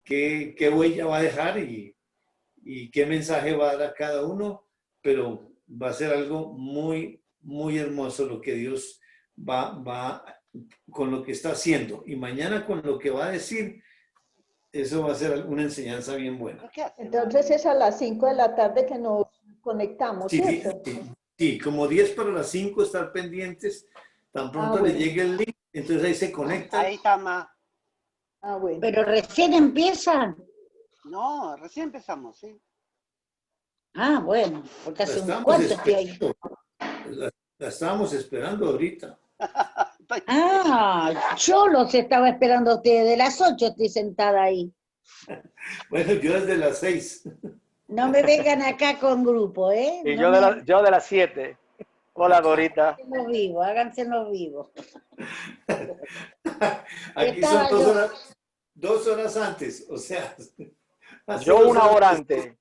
qué huella va a dejar y qué mensaje va a dar a cada uno, pero va a ser algo muy, muy hermoso lo que Dios va con lo que está haciendo. Y mañana con lo que va a decir, eso va a ser una enseñanza bien buena. Entonces es a las 5 de la tarde que nos conectamos, Sí, ¿cierto? sí, como 10 para las 5, estar pendientes. Tan pronto le Bueno. llegue el link, entonces ahí se conectan. Ahí está más. Bueno. Pero recién empiezan. No, recién empezamos, ¿sí? Ah, bueno, porque hace un estamos cuarto estoy ahí. esperando. La estábamos esperando ahorita. Ah, yo los estaba esperando a ustedes. De las 8 estoy sentada ahí. Bueno, yo desde las 6. No me vengan acá con grupo, ¿eh? Y No yo de las 7. Hola, Dorita. Háganse los vivos. Aquí son 2 horas antes, o sea. Yo 1 hora antes.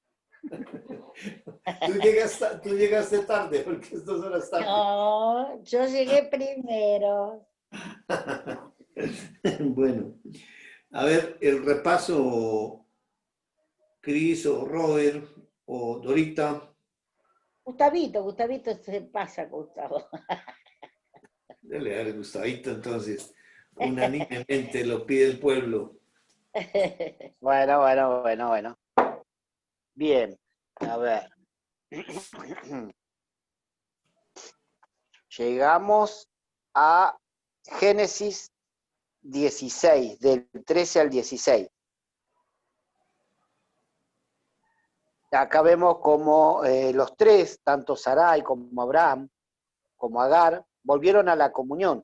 Tú llegaste tarde, porque es 2 horas tarde. No, yo llegué primero. Bueno, a ver, el repaso, Cris o Robert o Dorita. Gustavito se pasa, Gustavo. Dale, dale, Gustavito, entonces. Unánimemente lo pide el pueblo. Bueno. Bien, a ver. Llegamos a Génesis 16, del 13 al 16. Acá vemos como los tres, tanto Sarai como Abraham, como Agar, volvieron a la comunión.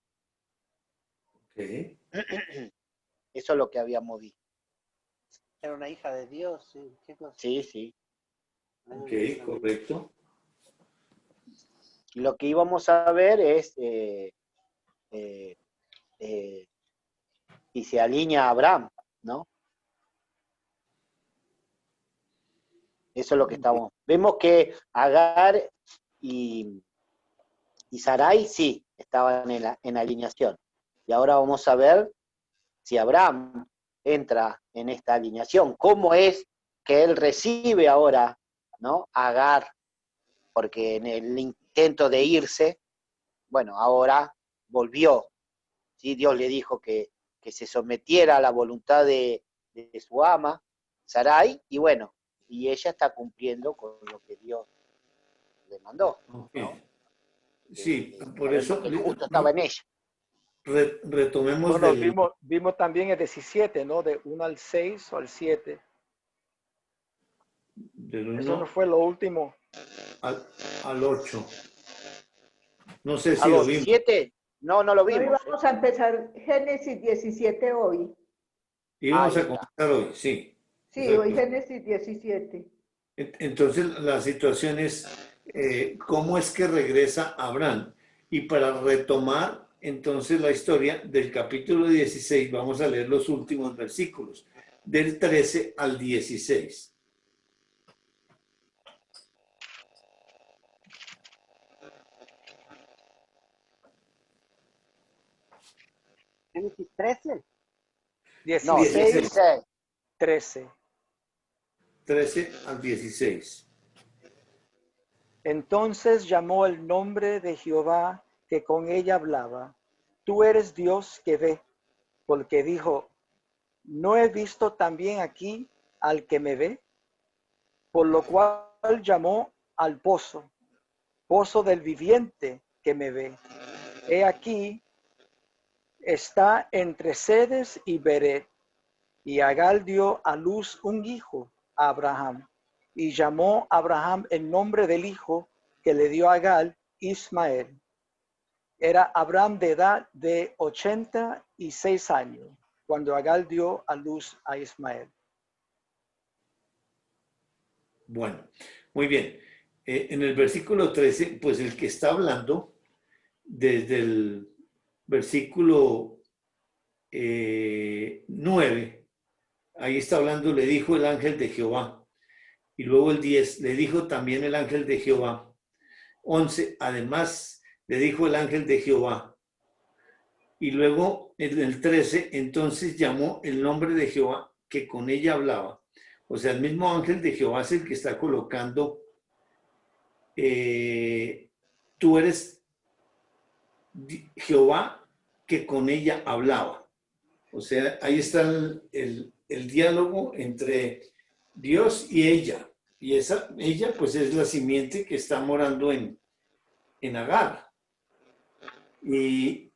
Okay. Eso es lo que habíamos visto. Era una hija de Dios, sí. ¿Qué cosa? Sí. Ok, correcto. Y lo que íbamos a ver es si se alinea a Abraham, ¿no? Eso es lo que estamos. Vemos que Agar y Sarai sí estaban en alineación. Y ahora vamos a ver si Abraham entra en esta alineación. ¿Cómo es que él recibe ahora, ¿no? A Agar? Porque en el intento de irse, bueno, ahora volvió. ¿Sí? Dios le dijo que se sometiera a la voluntad de su ama, Sarai, y bueno, y ella está cumpliendo con lo que Dios le mandó. Okay. ¿No? Sí, por eso el justo estaba en ella. retomemos Bueno, vimos también el 17, ¿no? De 1 al 6 o al 7. Eso no fue lo último. Al 8. No sé si ¿A lo los vimos. 17? No lo vimos. Hoy vamos a empezar Génesis 17 hoy. Y vamos a comenzar hoy, sí. Sí, Exacto. hoy Génesis 17. Entonces la situación es cómo es que regresa Abraham. Y para retomar entonces la historia del capítulo 16, vamos a leer los últimos versículos, del 13 al 16. ¿Génesis 13? 16, No, 16. 13. 13 al 16. Entonces llamó el nombre de Jehová que con ella hablaba. Tú eres Dios que ve, porque dijo, ¿no he visto también aquí al que me ve? Por lo cual llamó al pozo, pozo del viviente que me ve. He aquí, está entre Cedes y Beret. Y Agar dio a luz un hijo a Abraham. Y llamó a Abraham el nombre del hijo que le dio a Agar, Ismael. Era Abraham de edad de 86 años, cuando Agar dio a luz a Ismael. Bueno, muy bien. En el versículo 13, pues el que está hablando desde el versículo 9, ahí está hablando, le dijo el ángel de Jehová. Y luego el 10, le dijo también el ángel de Jehová. 11, además le dijo el ángel de Jehová. Y luego en el 13, entonces llamó el nombre de Jehová que con ella hablaba. O sea, el mismo ángel de Jehová es el que está colocando, tú eres Jehová que con ella hablaba. O sea, ahí está el diálogo entre Dios y ella. Y ella pues es la simiente que está morando en Agar. Y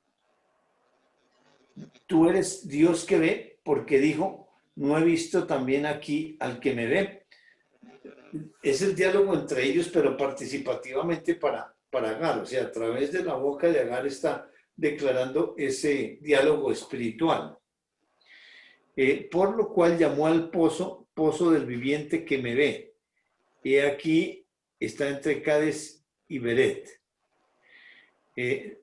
tú eres Dios que ve, porque dijo, no he visto también aquí al que me ve. Es el diálogo entre ellos, pero participativamente para Agar. O sea, a través de la boca de Agar está declarando ese diálogo espiritual. Por lo cual llamó al pozo, pozo del viviente que me ve. Y aquí está entre Cades y Beret.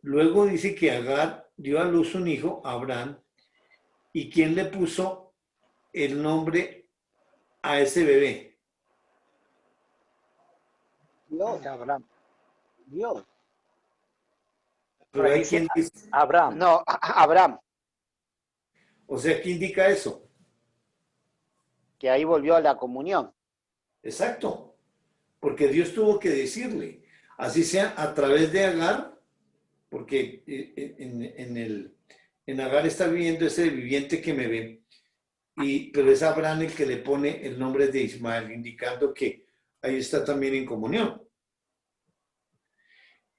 Luego dice que Agar dio a luz un hijo, Abraham, y ¿quién le puso el nombre a ese bebé? Dios, Abraham. Dios. Pero hay quien dice, Abraham. No, Abraham, o sea, ¿qué indica eso? que ahí volvió a la comunión. Exacto, porque Dios tuvo que decirle, así sea a través de Agar, porque en Agar está viviendo ese viviente que me ve, pero es Abraham el que le pone el nombre de Ismael, indicando que ahí está también en comunión.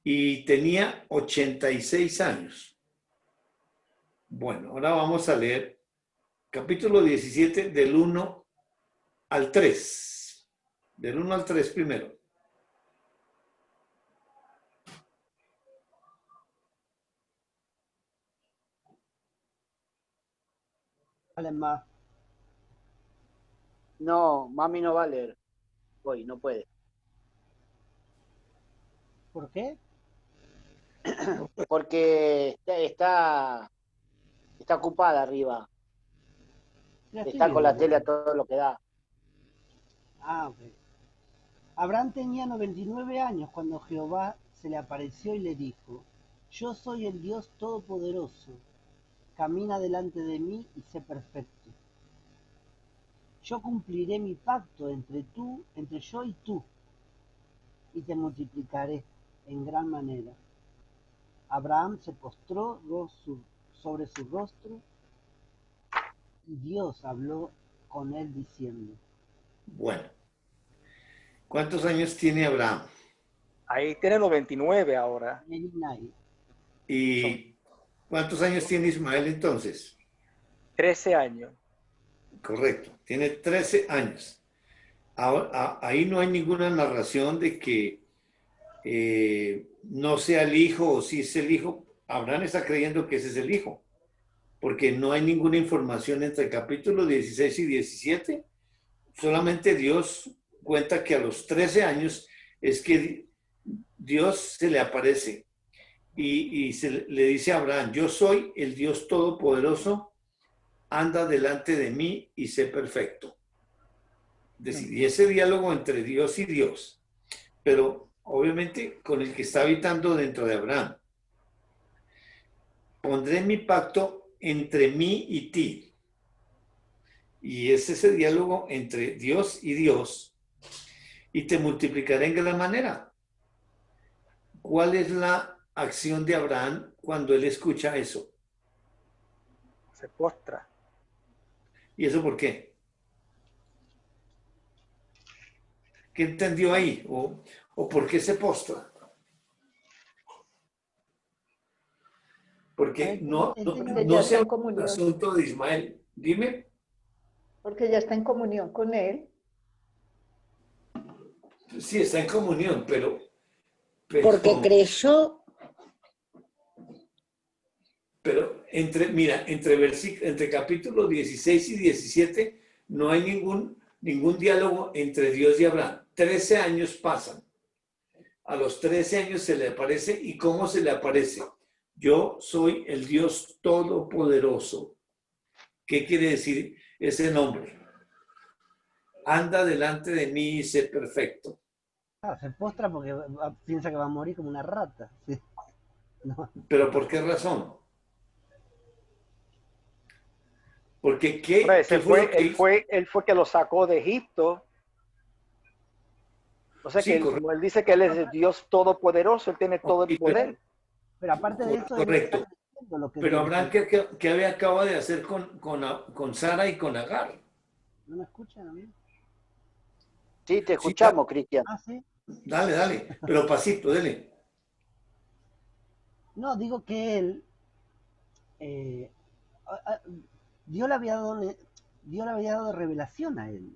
Y tenía 86 años. Bueno, ahora vamos a leer capítulo 17 del 1 al 3. Del 1 al 3 primero. Vale más. No, mami no va a leer. Hoy no puede. ¿Por qué? Porque está ocupada arriba. Ya estoy Está con la viendo. tele a todo lo que da. Ah, ok. Abraham tenía 99 años cuando Jehová se le apareció y le dijo, yo soy el Dios Todopoderoso, camina delante de mí y sé perfecto. Yo cumpliré mi pacto entre yo y tú, y te multiplicaré en gran manera. Abraham se postró sobre su rostro y Dios habló con él diciendo, Bueno, ¿cuántos años tiene Abraham? Ahí tiene 99 ahora. Elinai, ¿Y cuántos años tiene Ismael entonces? 13 años. Correcto, tiene 13 años. Ahora, ahí no hay ninguna narración de que no sea el hijo o si es el hijo. Abraham está creyendo que ese es el hijo, porque no hay ninguna información entre el capítulo 16 y 17. Solamente Dios cuenta que a los 13 años es que Dios se le aparece y le dice a Abraham, yo soy el Dios Todopoderoso, anda delante de mí y sé perfecto. Es decir, y ese diálogo entre Dios y Dios, pero obviamente con el que está habitando dentro de Abraham. Pondré mi pacto entre mí y ti. Y es ese diálogo entre Dios y Dios, y te multiplicaré en gran manera. ¿Cuál es la acción de Abraham cuando él escucha eso? Se postra. ¿Y eso por qué? ¿Qué entendió ahí? ¿O por qué se postra? Porque Porque no ya se está en habla del comunión. asunto de Ismael. Dime. Porque ya está en comunión con él. Sí, está en comunión, pero Porque creyó, entre capítulos 16 y 17 no hay ningún diálogo entre Dios y Abraham. 13 años pasan. A los 13 años se le aparece. ¿Y cómo se le aparece? Yo soy el Dios Todopoderoso. ¿Qué quiere decir ese nombre? Anda delante de mí y sé perfecto. se postra porque piensa que va a morir como una rata. Sí. No. ¿Pero por qué razón? Porque Hombre, ¿qué fue lo que hizo? él fue que lo sacó de Egipto. O sea que Sí, él, como él dice que él es el Dios todopoderoso, él tiene todo el poder. Pero aparte de eso, él está correcto. creyendo lo que Pero Dios Abraham, dice. ¿qué había acabado de hacer con Sara y con Agar? ¿No me escuchan a mí? Sí, te Sí, escuchamos, Cristian. Ah, sí. dale, dale, pero pasito, dele. No, digo que él, eh, a- a- Dios le había dado revelación a él.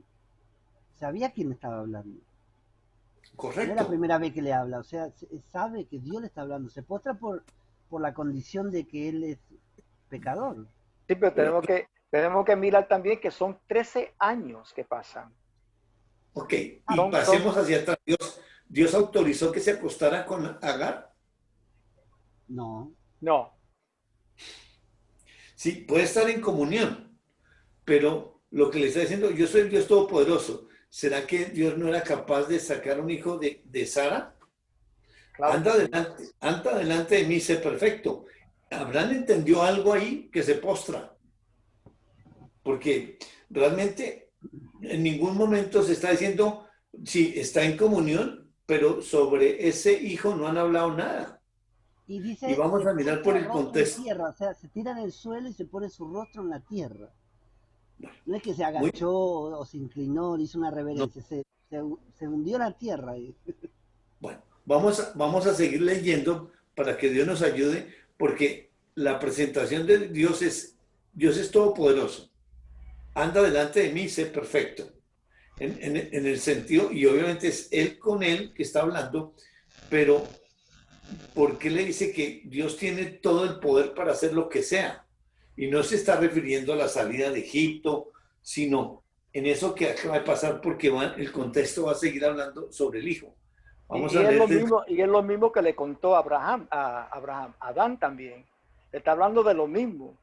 Sabía quién estaba hablando. No es la Correcto. primera vez que le habla, o sea, sabe que Dios le está hablando. Se postra por la condición de que él es pecador. Sí, pero Pero, tenemos que mirar también que son 13 años que pasan. ok, y Son, pasemos hacia atrás. Dios autorizó que se acostara con Agar. No, no, Sí, puede estar en comunión, pero lo que le está diciendo, yo soy el Dios Todopoderoso. ¿Será que Dios no era capaz de sacar un hijo de Sara? claro que sí. Anda delante de mí, sé perfecto. Abraham entendió algo ahí que se postra, porque realmente en ningún momento se está diciendo, sí, está en comunión, pero sobre ese hijo no han hablado nada. y Y dice, vamos se a mirar postra por el rostro en contexto. tierra, o sea, se tira en el suelo y se pone su rostro en la tierra. No es que se Muy, agachó o se inclinó, le hizo una no, reverencia, se hundió en la tierra. bueno, vamos a seguir leyendo para que Dios nos ayude, porque la presentación de Dios es todopoderoso. Anda delante de mí, sé perfecto. En el sentido, y obviamente es él con él que está hablando, pero ¿por qué le dice que Dios tiene todo el poder para hacer lo que sea? Y no se está refiriendo a la salida de Egipto, sino en eso que acaba de pasar, porque el contexto va a seguir hablando sobre el hijo. Vamos a leer del... Y es lo mismo que le contó a Adán también. Le está hablando de lo mismo,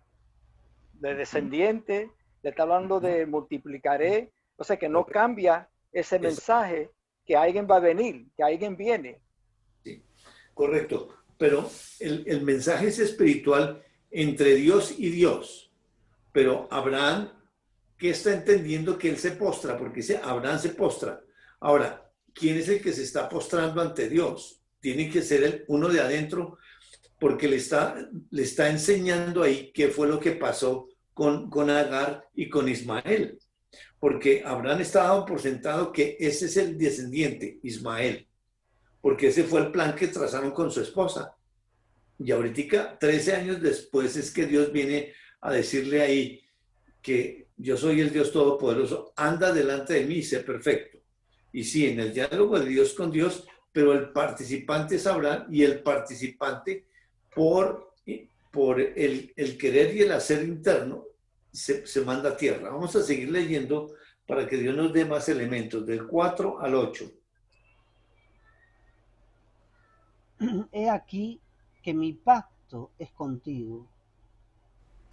de descendiente, le está hablando de multiplicaré. O sea que no cambia ese mensaje que alguien va a venir, que alguien viene. Sí, correcto. Pero el mensaje es espiritual entre Dios y Dios. Pero Abraham, ¿qué está entendiendo que él se postra? Porque dice, Abraham se postra. Ahora, ¿quién es el que se está postrando ante Dios? Tiene que ser uno de adentro, porque le está enseñando ahí qué fue lo que pasó con Agar y con Ismael. Porque Abraham estaba por sentado que ese es el descendiente, Ismael, porque ese fue el plan que trazaron con su esposa. Y ahorita, 13 años después, es que Dios viene a decirle ahí que yo soy el Dios Todopoderoso, anda delante de mí y sé perfecto. Y sí, en el diálogo de Dios con Dios, pero el participante es Abraham y el participante por, por el querer y el hacer interno se manda a tierra. Vamos a seguir leyendo para que Dios nos dé más elementos, del 4 al 8. He aquí que mi pacto es contigo.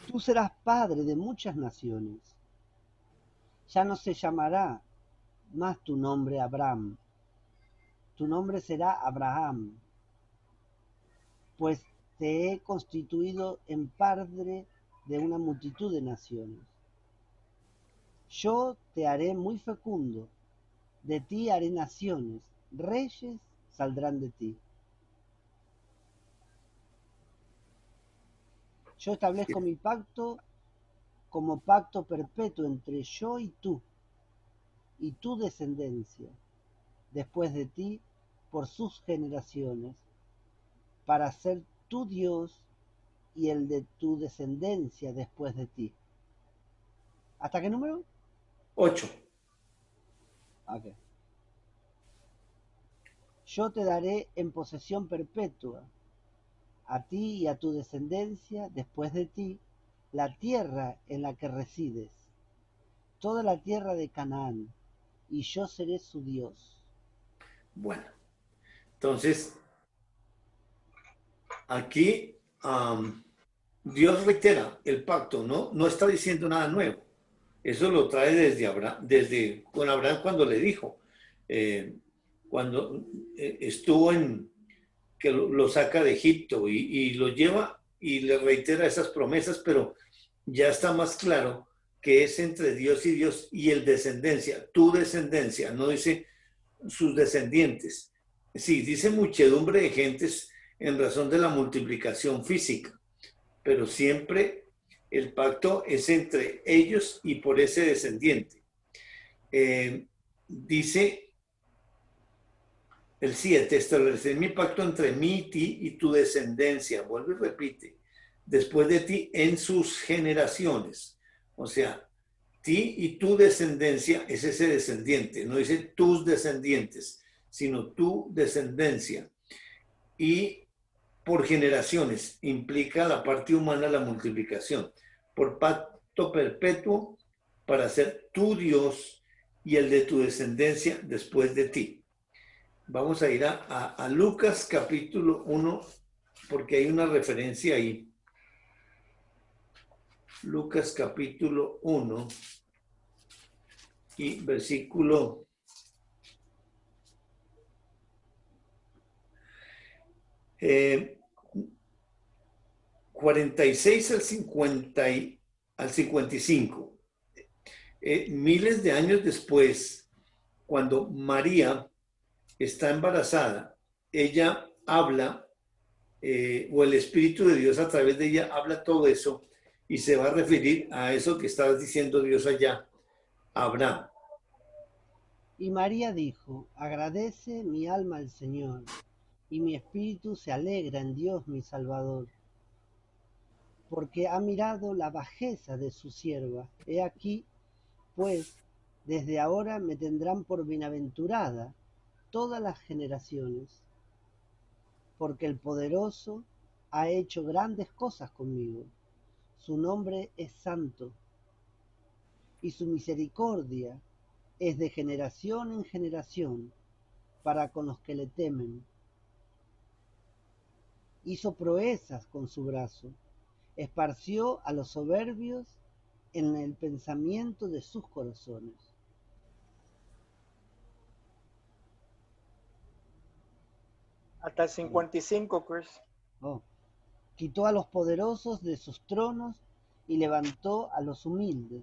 Tú serás padre de muchas naciones. Ya no se llamará más tu nombre Abraham. Tu nombre será Abraham, pues te he constituido en padre de una multitud de naciones. Yo te haré muy fecundo, de ti haré naciones, reyes saldrán de ti. Yo establezco mi pacto como pacto perpetuo entre yo y tu descendencia, después de ti, por sus generaciones, para ser tu Dios y el de tu descendencia después de ti. ¿Hasta qué número? 8. Ok. Yo te daré en posesión perpetua, a ti y a tu descendencia después de ti, la tierra en la que resides, toda la tierra de Canaán, y yo seré su Dios. Bueno, entonces aquí Dios reitera el pacto, ¿no? No está diciendo nada nuevo. Eso lo trae desde Abraham, desde con Abraham cuando le dijo, cuando estuvo que lo saca de Egipto y lo lleva y le reitera esas promesas, pero ya está más claro que es entre Dios y Dios y el descendencia, tu descendencia, no dice sus descendientes. Sí, dice muchedumbre de gentes en razón de la multiplicación física, pero siempre el pacto es entre ellos y por ese descendiente. Dice el 7, establecer mi pacto entre mí y ti y tu descendencia, vuelve y repite, después de ti en sus generaciones. O sea, ti y tu descendencia es ese descendiente, no dice tus descendientes, sino tu descendencia. Y por generaciones implica la parte humana, la multiplicación. Por pacto perpetuo para ser tu Dios y el de tu descendencia después de ti. Vamos a ir a Lucas capítulo 1, porque hay una referencia ahí. Lucas capítulo 1 y versículo 46 al 55. Miles de años después, cuando María está embarazada, ella habla, o el Espíritu de Dios a través de ella habla todo eso y se va a referir a eso que estaba diciendo Dios allá, a Abraham. Y María dijo, agradece mi alma al Señor, y mi espíritu se alegra en Dios mi Salvador, porque ha mirado la bajeza de su sierva. He aquí, pues, desde ahora me tendrán por bienaventurada todas las generaciones, porque el poderoso ha hecho grandes cosas conmigo. Su nombre es santo, y su misericordia es de generación en generación para con los que le temen. Hizo proezas con su brazo, esparció a los soberbios en el pensamiento de sus corazones. Hasta el 55, Chris. Oh. Quitó a los poderosos de sus tronos y levantó a los humildes.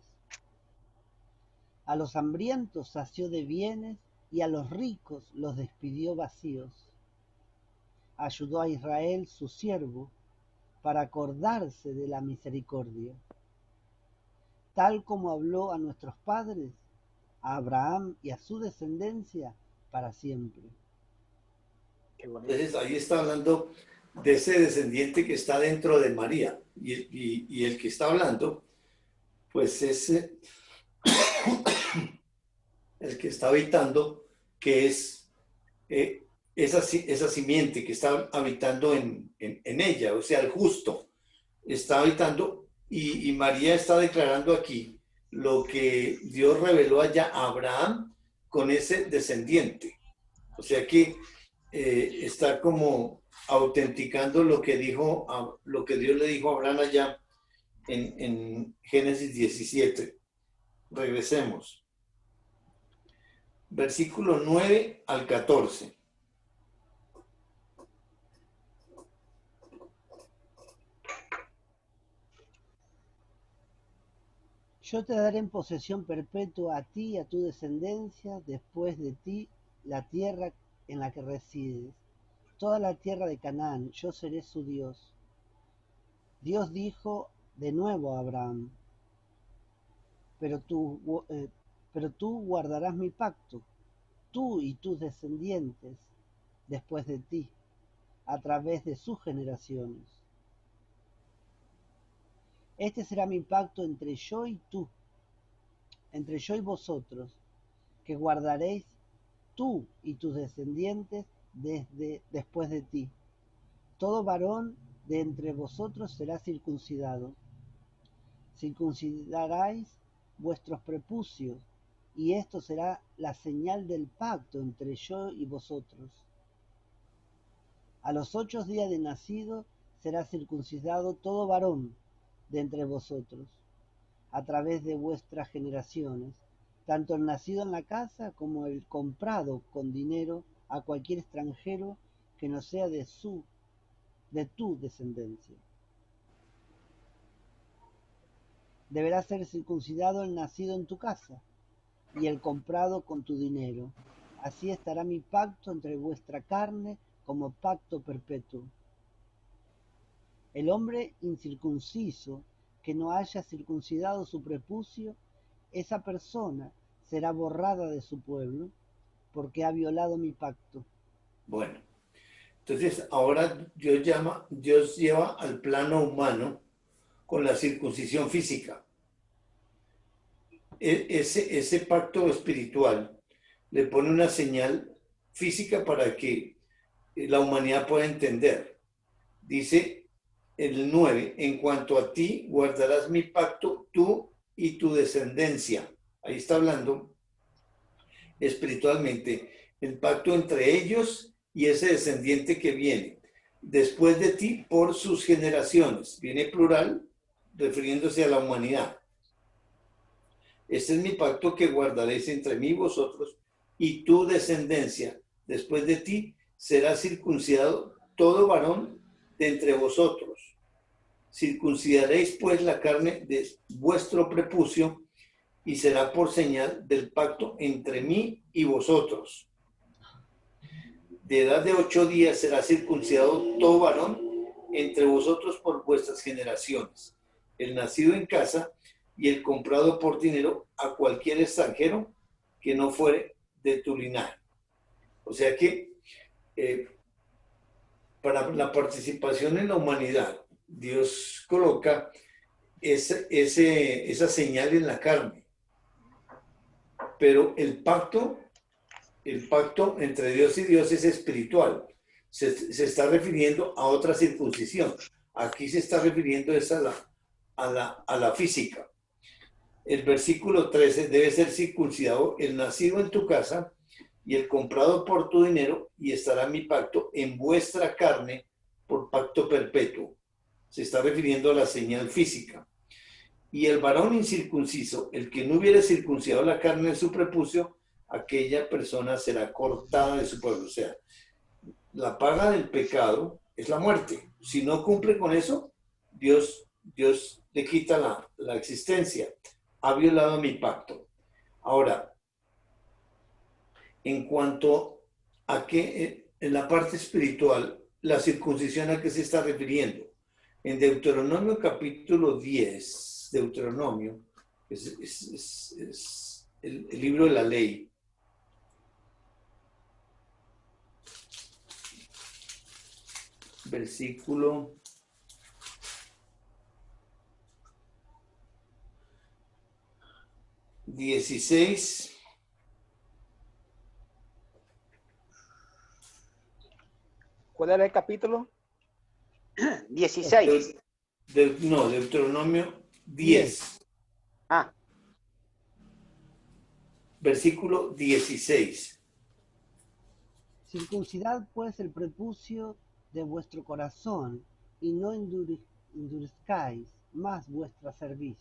A los hambrientos sació de bienes y a los ricos los despidió vacíos. Ayudó a Israel, su siervo, para acordarse de la misericordia, tal como habló a nuestros padres, a Abraham y a su descendencia para siempre. Qué bonito. Entonces ahí está hablando de ese descendiente que está dentro de María y el que está hablando pues es el que está habitando, que es esa simiente que está habitando en ella, o sea, el justo está habitando y María está declarando aquí lo que Dios reveló allá a Abraham con ese descendiente. O sea que está como autenticando lo que dijo, lo que Dios le dijo a Abraham allá en Génesis 17. Regresemos. Versículo 9 al 14. Yo te daré en posesión perpetua a ti y a tu descendencia después de ti la tierra en la que resides, toda la tierra de Canaán, yo seré su Dios. Dios dijo de nuevo a Abraham, pero tú guardarás mi pacto, tú y tus descendientes después de ti, a través de sus generaciones. Este será mi pacto entre yo y tú, entre yo y vosotros, que guardaréis tú y tus descendientes después de ti. Todo varón de entre vosotros será circuncidado. Circuncidaréis vuestros prepucios, y esto será la señal del pacto entre yo y vosotros. A los 8 días de nacido será circuncidado todo varón de entre vosotros, a través de vuestras generaciones, tanto el nacido en la casa como el comprado con dinero a cualquier extranjero que no sea de tu descendencia. Deberá ser circuncidado el nacido en tu casa y el comprado con tu dinero. Así estará mi pacto entre vuestra carne como pacto perpetuo. El hombre incircunciso que no haya circuncidado su prepucio, esa persona será borrada de su pueblo, porque ha violado mi pacto. Bueno, entonces ahora Dios lleva al plano humano con la circuncisión física. Ese pacto espiritual le pone una señal física para que la humanidad pueda entender. Dice el 9, en cuanto a ti guardarás mi pacto, tú y tu descendencia. Ahí está hablando espiritualmente el pacto entre ellos y ese descendiente que viene después de ti por sus generaciones. Viene plural refiriéndose a la humanidad. Este es mi pacto que guardaréis entre mí y vosotros y tu descendencia. Después de ti será circuncidado todo varón de entre vosotros. Circuncidaréis pues la carne de vuestro prepucio y será por señal del pacto entre mí y vosotros. De edad de 8 días será circuncidado todo varón entre vosotros por vuestras generaciones, el nacido en casa y el comprado por dinero a cualquier extranjero que no fuere de tu linaje. O sea que para la participación en la humanidad, Dios coloca esa señal en la carne. Pero el pacto entre Dios y Dios es espiritual. Se está refiriendo a otra circuncisión. Aquí se está refiriendo a la física. El versículo 13, debe ser circuncidado el nacido en tu casa y el comprado por tu dinero, y estará mi pacto en vuestra carne por pacto perpetuo. Se está refiriendo a la señal física. Y el varón incircunciso, el que no hubiera circuncidado la carne en su prepucio, aquella persona será cortada de su pueblo. O sea, la paga del pecado es la muerte. Si no cumple con eso, Dios le quita la existencia. Ha violado mi pacto. Ahora, en cuanto a que en la parte espiritual, la circuncisión a qué se está refiriendo. En Deuteronomio capítulo 10, Deuteronomio, es el libro de la ley. Versículo 16. ¿Cuál era el capítulo? 16. No, Deuteronomio 10. Ah, Versículo 16. Circuncidad pues el prepucio de vuestro corazón y no endurezcáis más vuestra cerviz.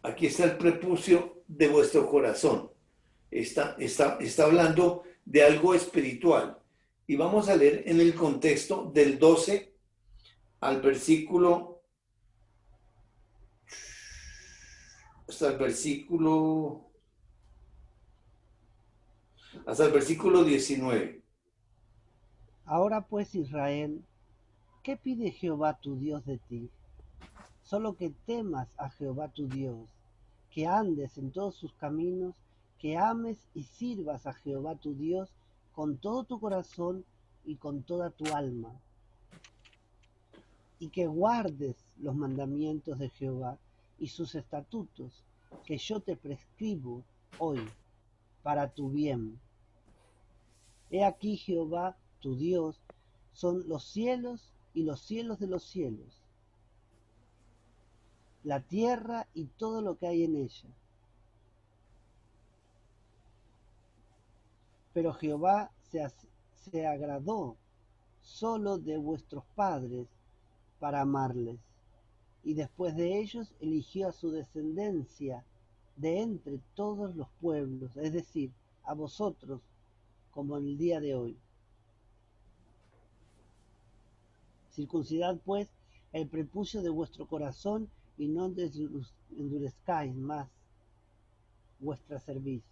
Aquí está el prepucio de vuestro corazón. Está hablando de algo espiritual. Y vamos a leer en el contexto del 12 al versículo, hasta el versículo 19. Ahora pues, Israel, ¿qué pide Jehová tu Dios de ti? Solo que temas a Jehová tu Dios, que andes en todos sus caminos, que ames y sirvas a Jehová tu Dios con todo tu corazón y con toda tu alma, y que guardes los mandamientos de Jehová y sus estatutos, que yo te prescribo hoy, para tu bien. He aquí Jehová tu Dios son los cielos y los cielos de los cielos, la tierra y todo lo que hay en ella. Pero Jehová se agradó solo de vuestros padres para amarles, y después de ellos eligió a su descendencia de entre todos los pueblos, es decir, a vosotros, como en el día de hoy. Circuncidad pues el prepucio de vuestro corazón y no endurezcáis más vuestra cerviz.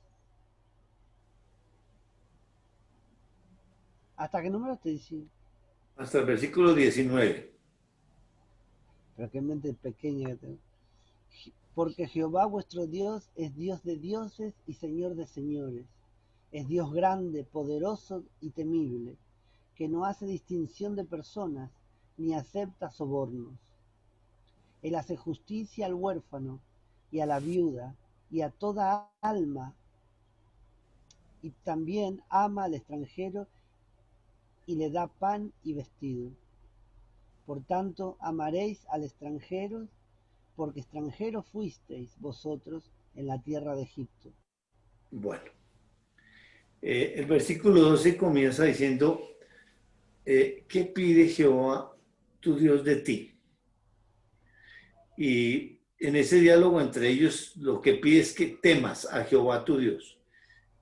¿Hasta qué número te dice? Hasta el versículo 19. Pero qué mente pequeña que tengo. Porque Jehová vuestro Dios es Dios de dioses y Señor de señores. Es Dios grande, poderoso y temible, que no hace distinción de personas, ni acepta sobornos. Él hace justicia al huérfano y a la viuda y a toda alma, y también ama al extranjero y le da pan y vestido. Por tanto, amaréis al extranjero, porque extranjeros fuisteis vosotros en la tierra de Egipto. Bueno, el versículo 12 comienza diciendo, ¿qué pide Jehová tu Dios de ti? Y en ese diálogo entre ellos lo que pide es que temas a Jehová tu Dios,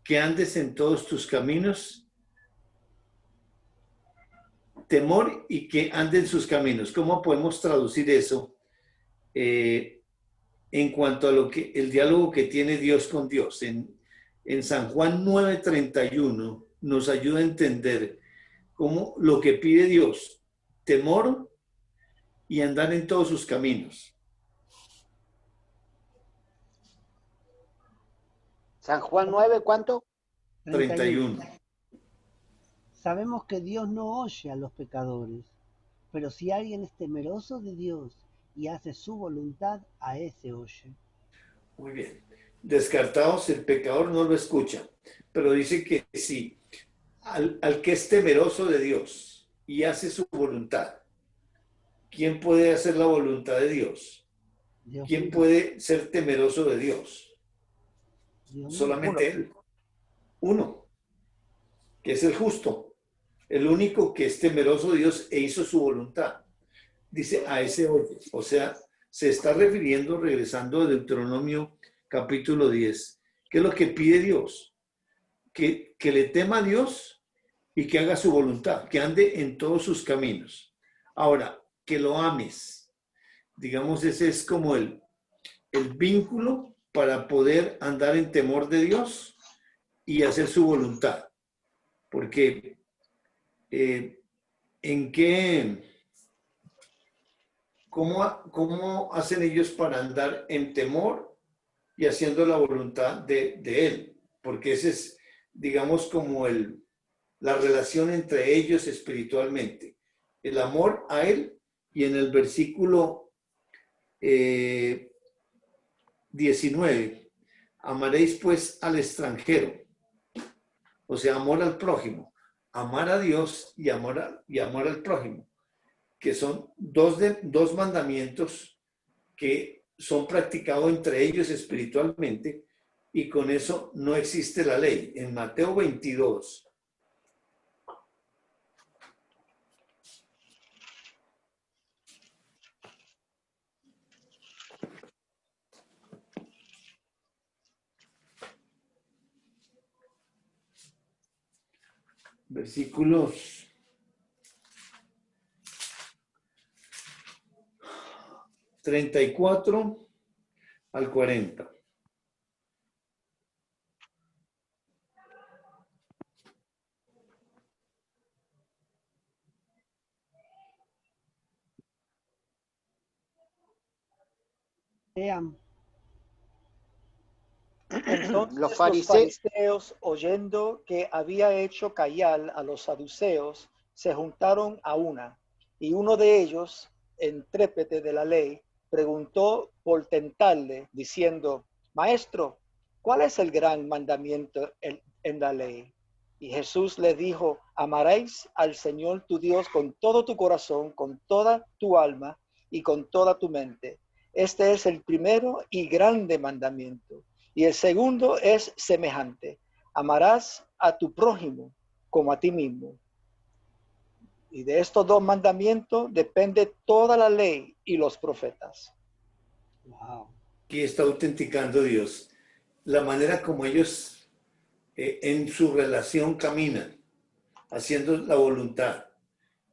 que andes en todos tus caminos, temor y que ande en sus caminos. ¿Cómo podemos traducir eso en cuanto a lo que el diálogo que tiene Dios con Dios? En San Juan 9:31 nos ayuda a entender cómo lo que pide Dios, temor y andar en todos sus caminos. San Juan 9, ¿cuánto? 31. Sabemos que Dios no oye a los pecadores, pero si alguien es temeroso de Dios y hace su voluntad, a ese oye. Muy bien. Descartados, el pecador no lo escucha, pero dice que sí, al que es temeroso de Dios y hace su voluntad. ¿Quién puede hacer la voluntad de Dios? Dios ¿Quién mismo, puede ser temeroso de Dios? Dios mismo. Solamente Él. Uno, que es el justo, el único que es temeroso de Dios e hizo su voluntad. Dice a ese oye, o sea, se está refiriendo, regresando a Deuteronomio capítulo 10, ¿qué es lo que pide Dios? Que le tema a Dios y que haga su voluntad, que ande en todos sus caminos. Ahora, que lo ames. Digamos, ese es como el vínculo para poder andar en temor de Dios y hacer su voluntad. Porque ¿en qué? ¿Cómo hacen ellos para andar en temor y haciendo la voluntad de Él? Porque ese es, digamos, como la relación entre ellos espiritualmente. El amor a Él, y en el versículo 19, amaréis pues al extranjero, o sea, amor al prójimo, amar a Dios y amar al prójimo, que son dos mandamientos que son practicados entre ellos espiritualmente, y con eso no existe la ley. En Mateo 22, versículos 34 al 40. Lean. Entonces Los los fariseos, fariseos, oyendo que había hecho callar a los saduceos, se juntaron a una, y uno de ellos, intérprete de la ley, preguntó por tentarle, diciendo, Maestro, ¿cuál es el gran mandamiento en la ley? Y Jesús le dijo, amaréis al Señor tu Dios con todo tu corazón, con toda tu alma y con toda tu mente. Este es el primero y grande mandamiento. Y el segundo es semejante. Amarás a tu prójimo como a ti mismo. Y de estos dos mandamientos depende toda la ley y los profetas. Wow. Aquí está autenticando Dios la manera como ellos en su relación caminan, haciendo la voluntad,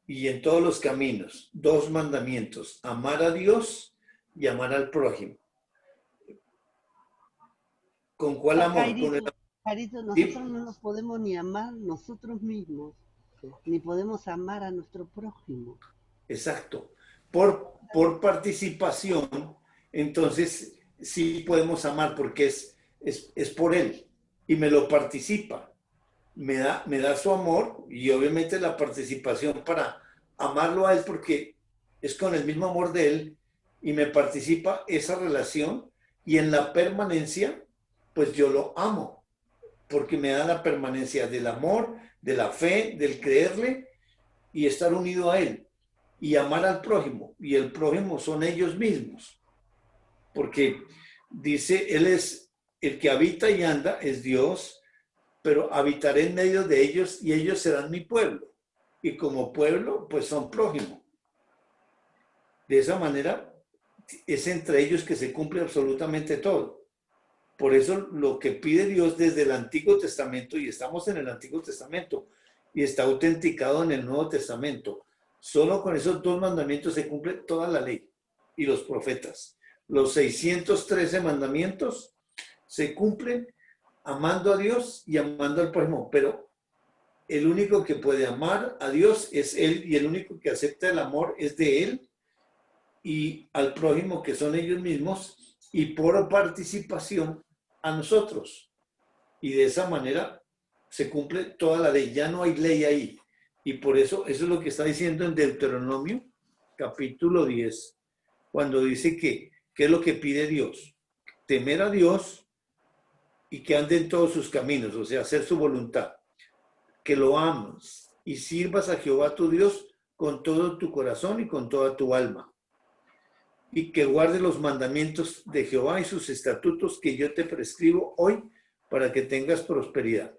y en todos los caminos, dos mandamientos: amar a Dios y amar al prójimo. ¿Con cuál amor? Con el Jairito, sí, nosotros no nos podemos ni amar nosotros mismos, ni podemos amar a nuestro prójimo. exacto. Por participación, entonces sí podemos amar porque es por él y me lo participa. Me da su amor y obviamente la participación para amarlo a él porque es con el mismo amor de él y me participa esa relación y en la permanencia, pues yo lo amo porque me da la permanencia del amor, de la fe, del creerle y estar unido a él y amar al prójimo. Y el prójimo son ellos mismos, porque dice, él es el que habita y anda, es Dios, pero habitaré en medio de ellos y ellos serán mi pueblo. Y como pueblo, pues son prójimo. De esa manera, es entre ellos que se cumple absolutamente todo. Por eso lo que pide Dios desde el Antiguo Testamento, y estamos en el Antiguo Testamento, y está autenticado en el Nuevo Testamento, solo con esos dos mandamientos se cumple toda la ley y los profetas. Los 613 mandamientos se cumplen amando a Dios y amando al prójimo, pero el único que puede amar a Dios es Él y el único que acepta el amor es de Él y al prójimo que son ellos mismos y por participación a nosotros. Y de esa manera se cumple toda la ley, ya no hay ley ahí. Y por eso es lo que está diciendo en Deuteronomio, capítulo 10, cuando dice que, ¿qué es lo que pide Dios? Temer a Dios y que ande en todos sus caminos, o sea, hacer su voluntad. Que lo ames y sirvas a Jehová tu Dios con todo tu corazón y con toda tu alma. Y que guarde los mandamientos de Jehová y sus estatutos que yo te prescribo hoy para que tengas prosperidad.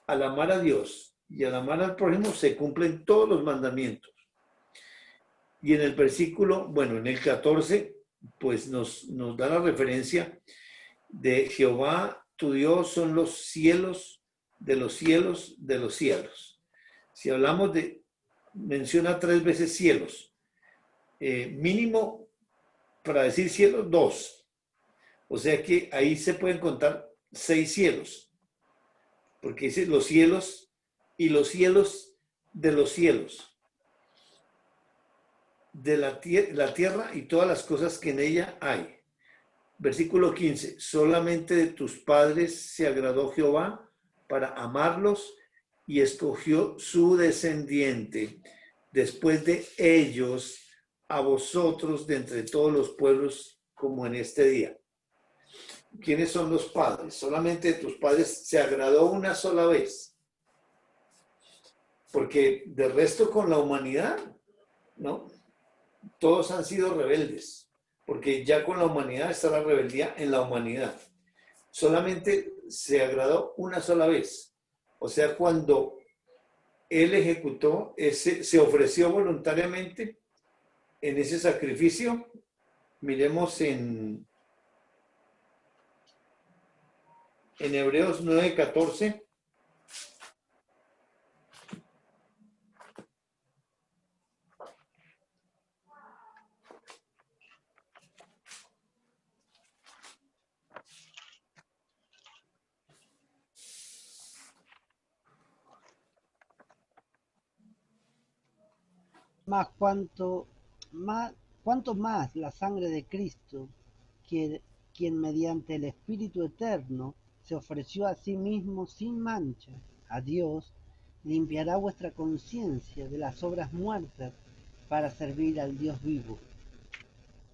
Al amar a Dios y al amar al prójimo se cumplen todos los mandamientos. Y en el versículo, bueno, en el 14, pues nos da la referencia de Jehová, tu Dios, son los cielos de los cielos de los cielos. Si hablamos de, menciona 3 veces cielos. Mínimo, para decir cielos, 2. O sea que ahí se pueden contar 6 cielos. Porque dice los cielos y los cielos de los cielos. De la tierra y todas las cosas que en ella hay. Versículo 15. Solamente de tus padres se agradó Jehová para amarlos y escogió su descendiente después de ellos a vosotros de entre todos los pueblos como en este día. ¿Quiénes son los padres? Solamente de tus padres se agradó una sola vez. Porque de resto con la humanidad, ¿no? Todos han sido rebeldes, porque ya con la humanidad está la rebeldía en la humanidad. Solamente se agradó una sola vez. O sea, cuando él ejecutó, se ofreció voluntariamente en ese sacrificio. Miremos en Hebreos 9:14. Más cuanto más la sangre de Cristo, quien mediante el Espíritu Eterno se ofreció a sí mismo sin mancha a Dios, limpiará vuestra conciencia de las obras muertas para servir al Dios vivo.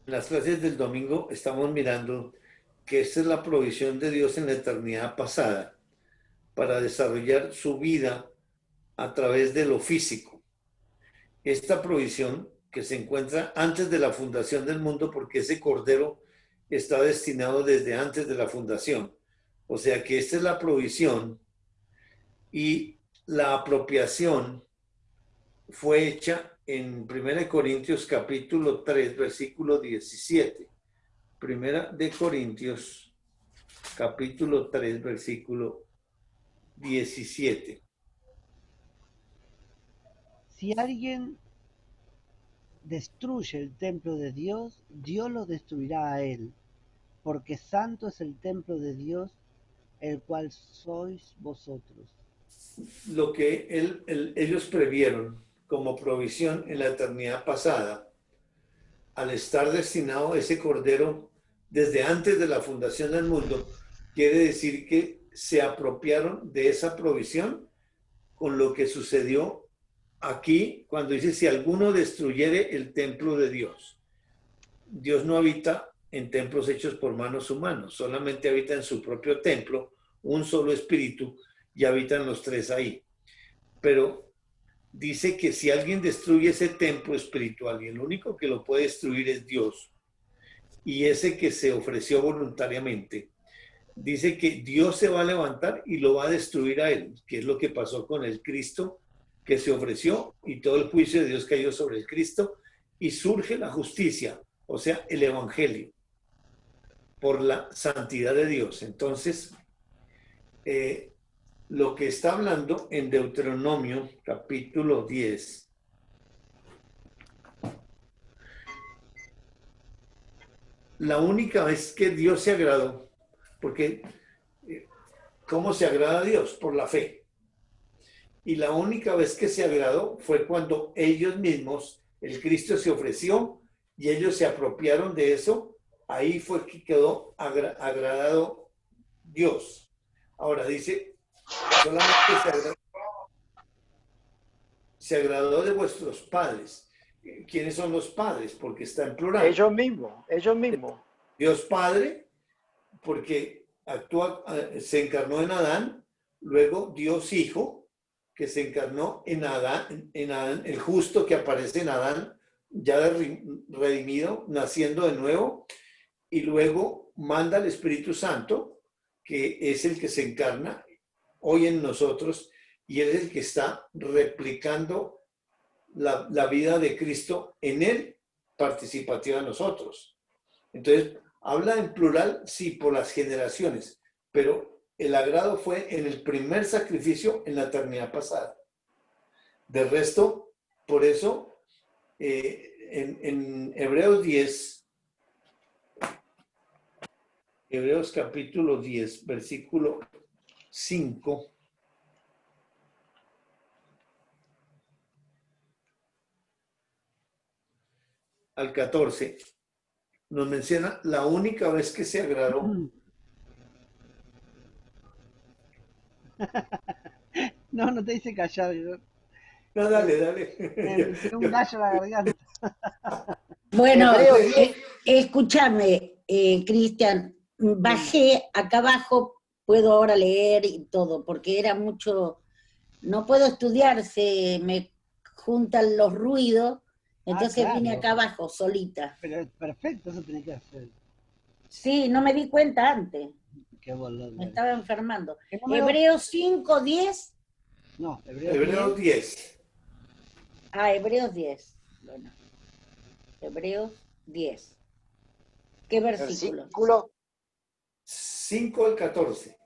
En las clases del domingo estamos mirando que esta es la provisión de Dios en la eternidad pasada para desarrollar su vida a través de lo físico. Esta provisión que se encuentra antes de la fundación del mundo, porque ese cordero está destinado desde antes de la fundación. O sea que esta es la provisión y la apropiación fue hecha en 1 Corintios capítulo 3, versículo 17. 1 Corintios capítulo 3, versículo 17. Si alguien destruye el templo de Dios, Dios lo destruirá a él, porque santo es el templo de Dios, el cual sois vosotros. Lo que ellos previeron como provisión en la eternidad pasada, al estar destinado ese cordero desde antes de la fundación del mundo, quiere decir que se apropiaron de esa provisión con lo que sucedió aquí cuando dice: si alguno destruyere el templo de Dios. Dios no habita en templos hechos por manos humanas, solamente habita en su propio templo, un solo espíritu, y habitan los tres ahí. Pero dice que si alguien destruye ese templo espiritual, y el único que lo puede destruir es Dios, y ese que se ofreció voluntariamente, dice que Dios se va a levantar y lo va a destruir a él, que es lo que pasó con el Cristo que se ofreció, y todo el juicio de Dios cayó sobre el Cristo, y surge la justicia, o sea, el evangelio, por la santidad de Dios. Entonces, lo que está hablando en Deuteronomio capítulo 10, la única vez que Dios se agradó, porque ¿cómo se agrada a Dios? Por la fe. Y la única vez que se agradó fue cuando ellos mismos, el Cristo se ofreció y ellos se apropiaron de eso. Ahí fue que quedó agradado Dios. Ahora dice, solamente se agradó de vuestros padres. ¿Quiénes son los padres? Porque está en plural. Ellos mismos. Dios Padre, porque se encarnó en Adán, luego Dios Hijo, que se encarnó en Adán, el justo que aparece en Adán, ya redimido, naciendo de nuevo, y luego manda al Espíritu Santo, que es el que se encarna hoy en nosotros, y él es el que está replicando la vida de Cristo en él, participativa de nosotros. Entonces, habla en plural, sí, por las generaciones, pero el agrado fue en el primer sacrificio en la eternidad pasada. De resto, por eso, en Hebreos 10, Hebreos capítulo 10, versículo 5, al 14, nos menciona la única vez que se agradó. No, no te hice callar. Yo, No, dale. me tiró un gallo a la garganta. Bueno, Hebreos escúchame, Cristian, bajé acá abajo, puedo ahora leer y todo, porque era mucho, no puedo estudiar, se me juntan los ruidos, entonces claro. vine acá abajo solita. Pero perfecto, eso tenés que hacer. Sí, no me di cuenta antes, Qué boludo. me estaba enfermando. ¿Qué número? Hebreos 5, 10. No, Hebreos Hebreos 10. Ah, Hebreos 10. Bueno, Hebreos 10. ¿Qué versículo? versículo 5 al 14.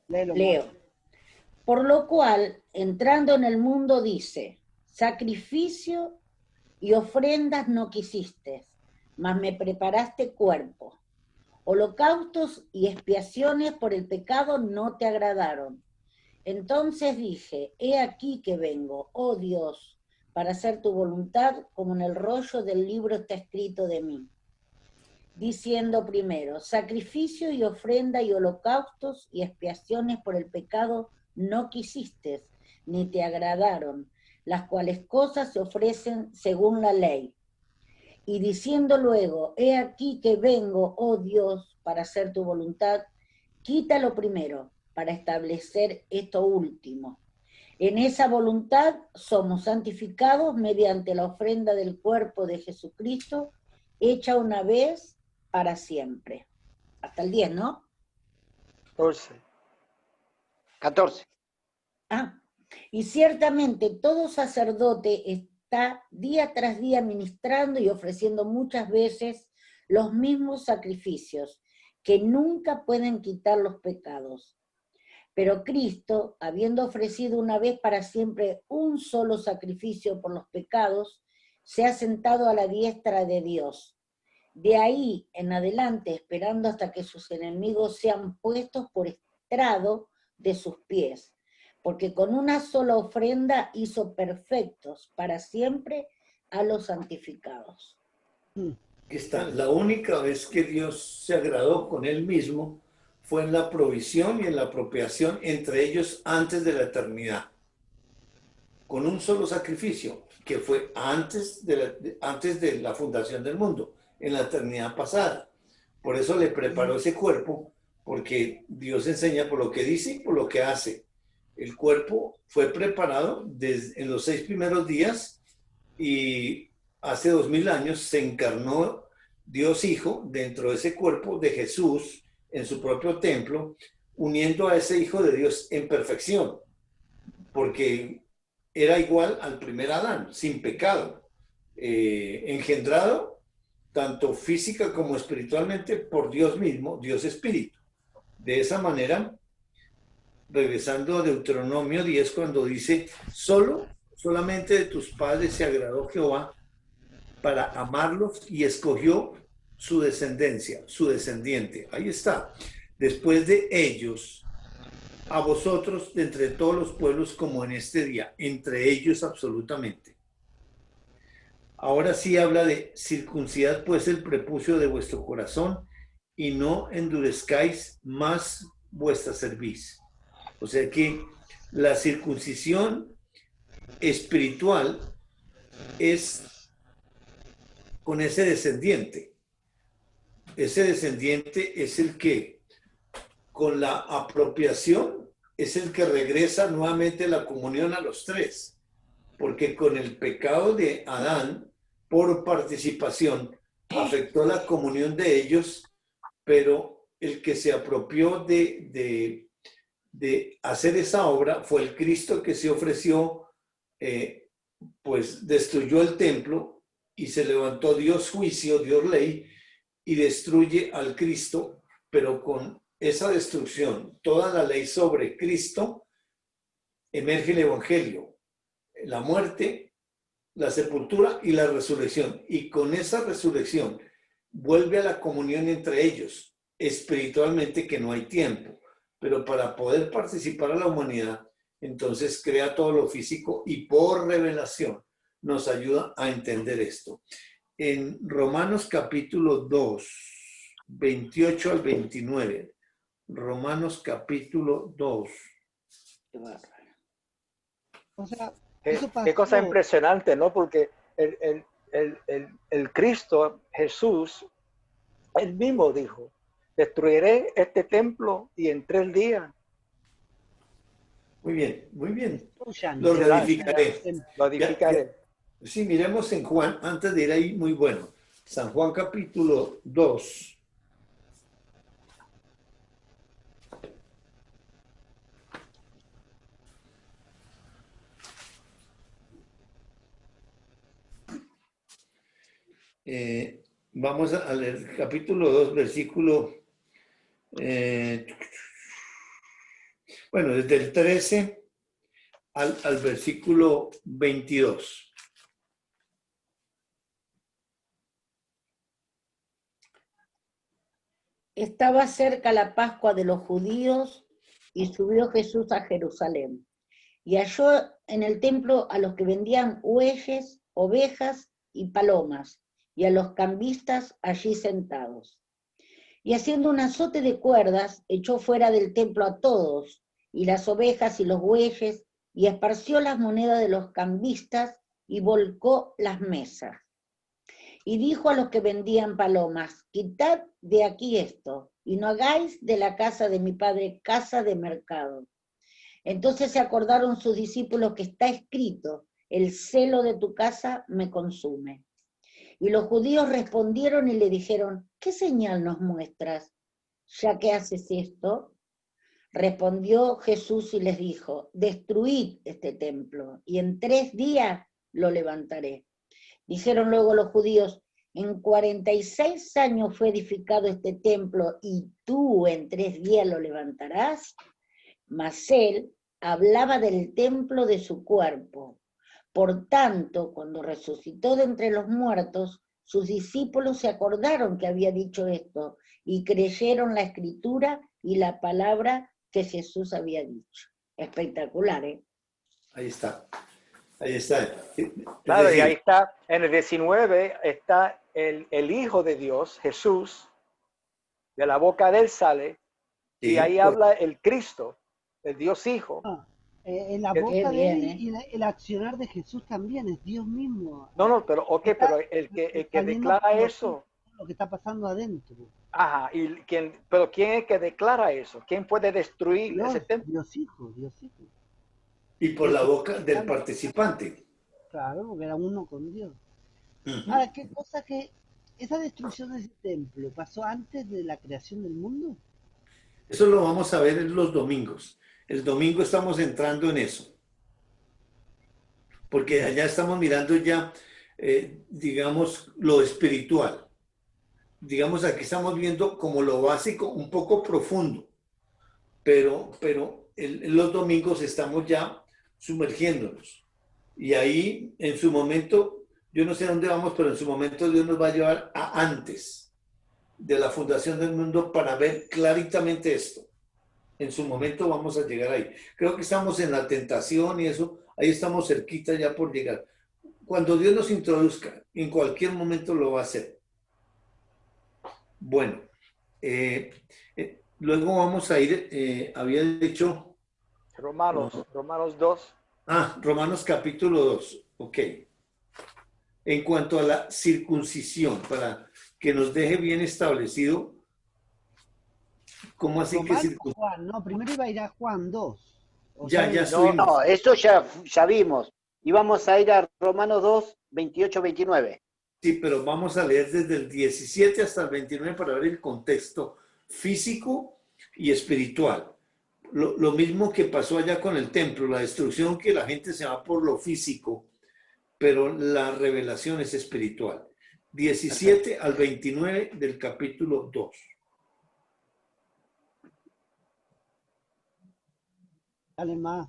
Léelo, Leo. Por lo cual, entrando en el mundo, dice: sacrificio y ofrendas no quisiste, mas me preparaste cuerpo. Holocaustos y expiaciones por el pecado no te agradaron. Entonces dije: he aquí que vengo, oh Dios, para hacer tu voluntad, como en el rollo del libro está escrito de mí. Diciendo primero: sacrificio y ofrenda y holocaustos y expiaciones por el pecado no quisiste, ni te agradaron, las cuales cosas se ofrecen según la ley. Y diciendo luego: he aquí que vengo, oh Dios, para hacer tu voluntad, quita lo primero, para establecer esto último. En esa voluntad somos santificados mediante la ofrenda del cuerpo de Jesucristo, hecha una vez para siempre. Hasta el 10, ¿no? 14. Ah, y ciertamente todo sacerdote está día tras día ministrando y ofreciendo muchas veces los mismos sacrificios, que nunca pueden quitar los pecados. Pero Cristo, habiendo ofrecido una vez para siempre un solo sacrificio por los pecados, se ha sentado a la diestra de Dios. De ahí en adelante, esperando hasta que sus enemigos sean puestos por estrado de sus pies, porque con una sola ofrenda hizo perfectos para siempre a los santificados. Aquí está. La única vez que Dios se agradó con él mismo fue en la provisión y en la apropiación entre ellos antes de la eternidad, con un solo sacrificio, que fue antes de la fundación del mundo, en la eternidad pasada. Por eso le preparó ese cuerpo, porque Dios enseña por lo que dice y por lo que hace. El cuerpo fue preparado en los 6 primeros días, y hace 2000 años se encarnó Dios Hijo dentro de ese cuerpo de Jesús en su propio templo, uniendo a ese Hijo de Dios en perfección, porque era igual al primer Adán, sin pecado, engendrado tanto física como espiritualmente por Dios mismo, Dios Espíritu. De esa manera, regresando a Deuteronomio 10, cuando dice, solamente de tus padres se agradó Jehová para amarlos y escogió su descendencia, su descendiente. Ahí está. Después de ellos, a vosotros de entre todos los pueblos como en este día, entre ellos absolutamente. Ahora sí habla de circuncidad pues el prepucio de vuestro corazón y no endurezcáis más vuestra cerviz. O sea que la circuncisión espiritual es con ese descendiente. Ese descendiente es el que, con la apropiación, es el que regresa nuevamente la comunión a los tres. Porque con el pecado de Adán, por participación, afectó la comunión de ellos, pero el que se apropió de hacer esa obra fue el Cristo que se ofreció, pues destruyó el templo y se levantó Dios juicio, Dios ley, y destruye al Cristo, pero con esa destrucción, toda la ley sobre Cristo, emerge el Evangelio, la muerte, la sepultura y la resurrección. Y con esa resurrección vuelve a la comunión entre ellos, espiritualmente, que no hay tiempo. Pero para poder participar a la humanidad, entonces crea todo lo físico y por revelación nos ayuda a entender esto. En Romanos capítulo 2, 28 al 29. Romanos capítulo 2. O sea, Qué eso pasó. cosa impresionante, ¿no? Porque el Cristo, Jesús, él mismo dijo, destruiré este templo y en 3 días Muy bien, muy bien. Destruyan, Lo destruyan reedificaré. el templo. lo edificaré. Sí, miremos en Juan, antes de ir ahí, muy bueno. San Juan capítulo 2. Vamos a leer capítulo 2, versículo, bueno, desde el 13 al versículo 22. Estaba cerca la Pascua de los judíos y subió Jesús a Jerusalén. Y halló en el templo a los que vendían bueyes, ovejas y palomas, y a los cambistas allí sentados. Y haciendo un azote de cuerdas, echó fuera del templo a todos, y las ovejas y los bueyes, y esparció las monedas de los cambistas, y volcó las mesas. Y dijo a los que vendían palomas, quitad de aquí esto, y no hagáis de la casa de mi padre casa de mercado. Entonces se acordaron sus discípulos que está escrito, el celo de tu casa me consume. Y los judíos respondieron y le dijeron, ¿qué señal nos muestras, ya que haces esto? Respondió Jesús y les dijo, destruid este templo, y en 3 días lo levantaré. Dijeron luego los judíos, en 46 años fue edificado este templo, y tú en 3 días lo levantarás. Mas él hablaba del templo de su cuerpo, Por tanto, cuando resucitó de entre los muertos, sus discípulos se acordaron que había dicho esto y creyeron la escritura y la palabra que Jesús había dicho. Espectacular, ¿eh? Ahí está. Ahí está. Es Claro, y decir, ahí está, en el 19 está el Hijo de Dios, Jesús, de la boca de él sale, y sí, ahí habla el Cristo, el Dios Hijo. Ah, en la Qué boca de bien, él ¿eh? y el accionar de Jesús también es Dios mismo. No, pero ok, Está pero el que trayendo declara por eso, lo que está pasando adentro. ajá, pero ¿quién es que declara eso? ¿Quién puede destruir ese Dios, templo? Dios Hijo, Dios Hijo. y por El la que boca del habla, participante. claro, porque era uno con Dios. Ujú. Ahora, qué cosa que esa destrucción de ese templo pasó antes de la creación del mundo. Eso lo vamos a ver en los domingos. El domingo estamos entrando en eso, porque allá estamos mirando ya, digamos, lo espiritual. Digamos, aquí estamos viendo como lo básico, un poco profundo, pero en los domingos estamos ya sumergiéndonos. Y ahí, en su momento, yo no sé dónde vamos, pero en su momento Dios nos va a llevar a antes de la fundación del mundo para ver claritamente esto. En su momento vamos a llegar ahí. Creo que estamos en la tentación y eso, ahí estamos cerquita ya por llegar. Cuando Dios nos introduzca, en cualquier momento lo va a hacer. Bueno, luego vamos a ir, había dicho, Romanos 2. Romanos capítulo 2, ok. En cuanto a la circuncisión, para que nos deje bien establecido, ¿cómo así que Romano circuncisión? Juan, no, primero iba a ir a Juan 2. O Ya vimos. subimos. No, eso ya vimos. Y vamos a ir a Romanos 2, 28, 29. Sí, pero vamos a leer desde el 17 hasta el 29 para ver el contexto físico y espiritual. Lo mismo que pasó allá con el templo, la destrucción, que la gente se va por lo físico, pero la revelación es espiritual. 17 al 29 del capítulo 2. Dale más.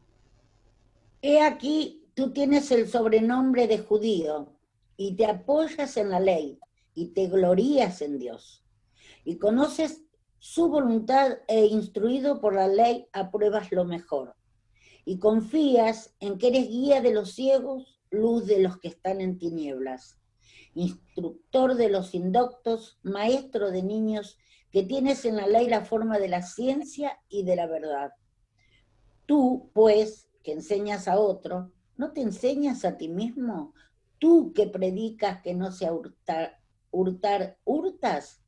He aquí, tú tienes el sobrenombre de judío y te apoyas en la ley y te glorías en Dios. Y conoces su voluntad e instruido por la ley apruebas lo mejor. Y confías en que eres guía de los ciegos, luz de los que están en tinieblas, instructor de los indoctos, maestro de niños, que tienes en la ley la forma de la ciencia y de la verdad. Tú, pues, que enseñas a otro, ¿no te enseñas a ti mismo? Tú que predicas que no se hurtar, ¿hurtas?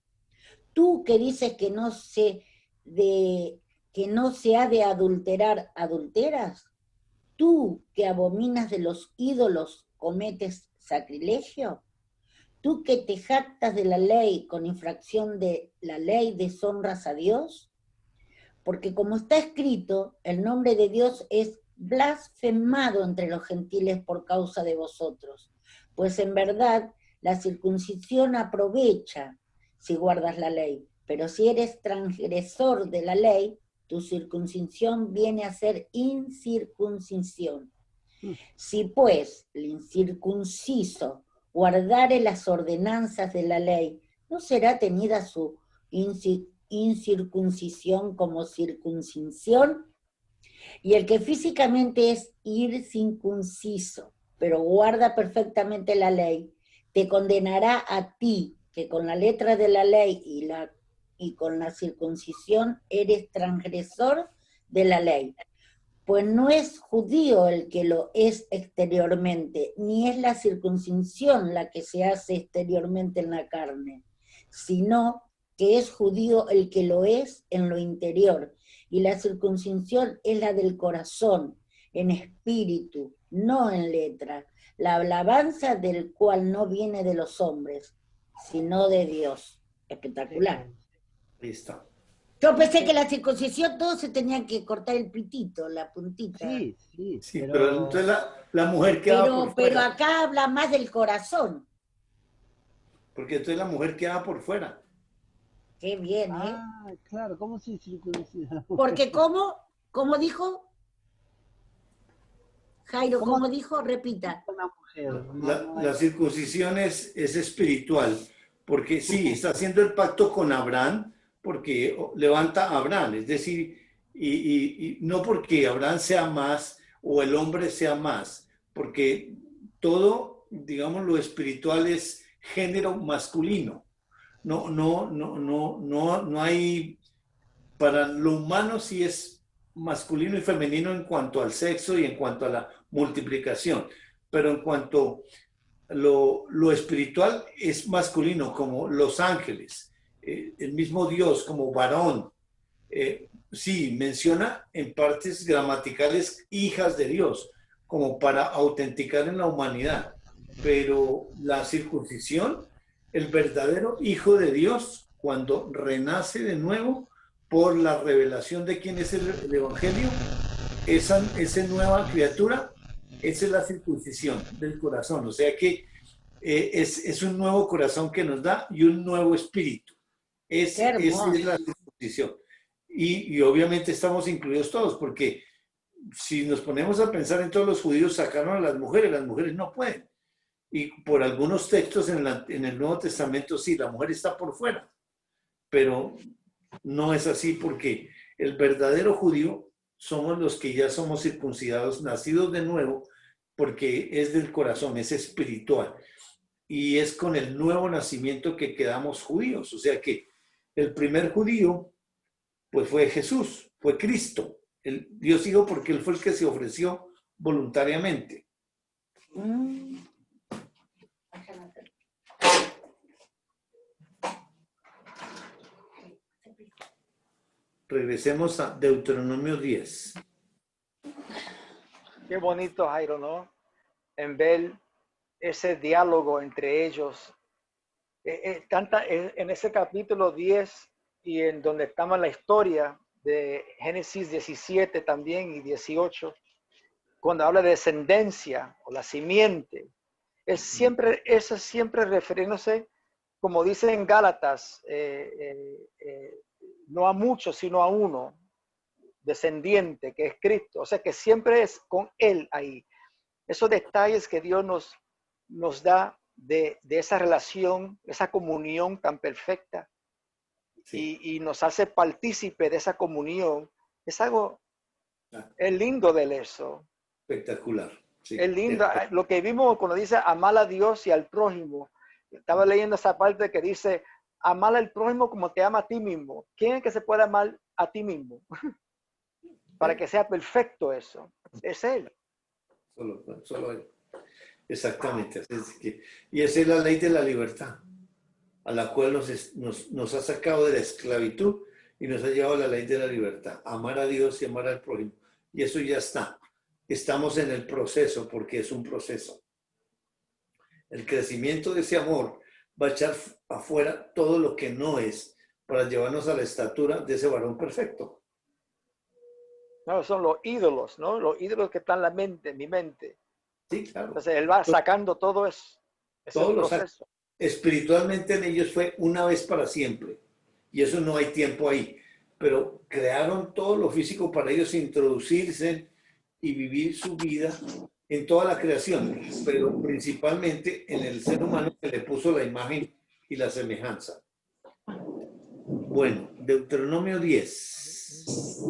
Tú que dices que no se ha de adulterar, ¿adulteras? Tú que abominas de los ídolos, ¿cometes sacrilegio? Tú que te jactas de la ley, con infracción de la ley deshonras a Dios. Porque como está escrito, el nombre de Dios es blasfemado entre los gentiles por causa de vosotros. Pues en verdad la circuncisión aprovecha si guardas la ley, pero si eres transgresor de la ley, tu circuncisión viene a ser incircuncisión. Si pues el incircunciso guardare las ordenanzas de la ley, ¿no será tenida su incircuncisión como circuncisión? Y el que físicamente es incircunciso, pero guarda perfectamente la ley, te condenará a ti, que con la letra de la ley y con la circuncisión eres transgresor de la ley. Pues no es judío el que lo es exteriormente, ni es la circuncisión la que se hace exteriormente en la carne, sino que es judío el que lo es en lo interior, y la circuncisión es la del corazón, en espíritu, no en letra, la alabanza del cual no viene de los hombres, sino de Dios. Espectacular. Ahí está. Yo pensé que la circuncisión todos se tenían que cortar el pitito, la puntita. Sí, sí, Sí, pero entonces la mujer quedaba por Pero fuera. acá habla más del corazón. Porque entonces la mujer quedaba por fuera. Qué bien, ¿eh? Ah, claro, ¿cómo se circuncida? Porque ¿cómo dijo? Jairo, ¿Cómo como dijo, repita. una mujer? La circuncisión es espiritual, porque sí, está haciendo el pacto con Abraham, porque levanta a Abraham, es decir, y no porque Abraham sea más o el hombre sea más, porque todo, digamos, lo espiritual es género masculino. No hay, para lo humano sí es masculino y femenino en cuanto al sexo y en cuanto a la multiplicación, pero en cuanto a lo espiritual es masculino, como los ángeles, el mismo Dios como varón. Sí, menciona en partes gramaticales hijas de Dios, como para autenticar en la humanidad, pero la circuncisión, el verdadero hijo de Dios, cuando renace de nuevo por la revelación de quién es el Evangelio, esa nueva criatura, esa es la circuncisión del corazón. O sea que es un nuevo corazón que nos da y un nuevo espíritu. Esa es la circuncisión. Y obviamente estamos incluidos todos, porque si nos ponemos a pensar en todos los judíos, sacaron a las mujeres no pueden. Y por algunos textos en el Nuevo Testamento sí, la mujer está por fuera, pero no es así porque el verdadero judío somos los que ya somos circuncidados, nacidos de nuevo, porque es del corazón, es espiritual. Y es con el nuevo nacimiento que quedamos judíos. O sea que el primer judío, pues fue Jesús, fue Cristo, el Dios Hijo, porque Él fue el que se ofreció voluntariamente. Regresemos a Deuteronomio 10. Qué bonito, Jairo, ¿no? En ver ese diálogo entre ellos. En ese capítulo 10 y en donde estamos la historia de Génesis 17 también y 18, cuando habla de descendencia o la simiente, eso siempre refiriéndose, como dice en Gálatas, no a muchos, sino a uno, descendiente, que es Cristo. O sea que siempre es con Él ahí. Esos detalles que Dios nos da de esa relación, esa comunión tan perfecta, sí, y nos hace partícipe de esa comunión, es algo, es lindo de eso. Espectacular. Sí. Es lindo. Lo que vimos cuando dice amar a Dios y al prójimo. Estaba leyendo esa parte que dice, amar al prójimo como te ama a ti mismo. ¿Quién es que se puede amar a ti mismo? Para que sea perfecto eso. Es Él. Solo Él. Exactamente. Y esa es la ley de la libertad, a la cual nos ha sacado de la esclavitud y nos ha llevado a la ley de la libertad. Amar a Dios y amar al prójimo. Y eso ya está. Estamos en el proceso, porque es un proceso. El crecimiento de ese amor va a echar afuera todo lo que no es, para llevarnos a la estatura de ese varón perfecto. No, son los ídolos, ¿no? Los ídolos que están en la mente, en mi mente. Sí, claro. Entonces él va sacando todo eso. Todo lo saca. Espiritualmente en ellos fue una vez para siempre. Y eso no hay tiempo ahí. Pero crearon todo lo físico para ellos introducirse y vivir su vida en toda la creación, pero principalmente en el ser humano que le puso la imagen y la semejanza. Bueno, Deuteronomio 10.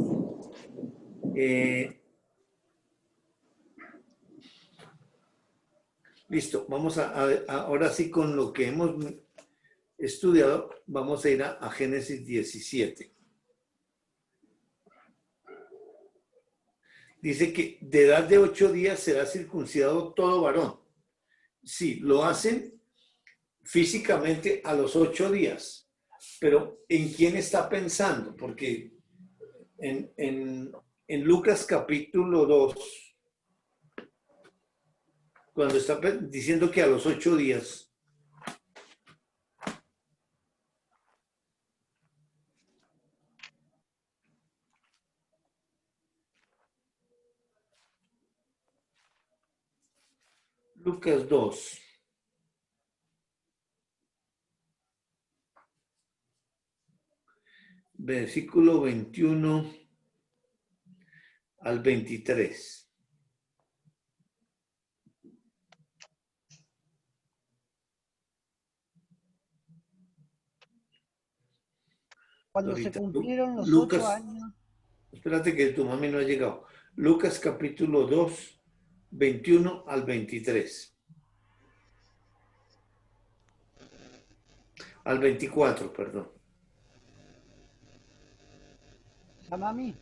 Listo, vamos ahora sí con lo que hemos estudiado, vamos a ir a Génesis 17. Dice que de edad de 8 días será circuncidado todo varón. Sí, lo hacen físicamente a los 8 días, pero ¿en quién está pensando? Porque en Lucas capítulo 2, cuando está diciendo que a los 8 días, Lucas 2. Versículo 21 al 23. Cuando se Ahorita, cumplieron los 8 Lucas, años, espérate que tu mami no ha llegado. Lucas capítulo 2, 21 al 23. Al 24, perdón. llama a mí.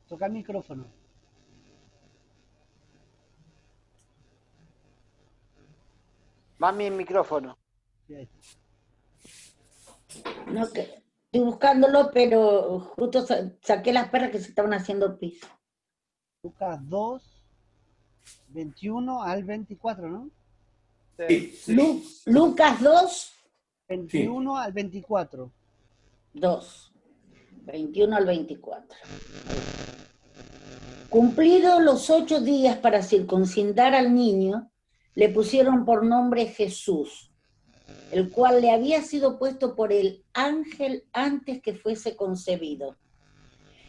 Toca el micrófono. Mami, el micrófono. Sí, ahí está. No, que estoy buscándolo, pero justo saqué las perras que se estaban haciendo pis. Lucas 2, 21 al 24, ¿no? Sí, sí. Lucas 2, 21 al 24. 2, 21 al 24. Cumplidos los 8 días para circuncidar al niño, le pusieron por nombre Jesús, el cual le había sido puesto por el ángel antes que fuese concebido.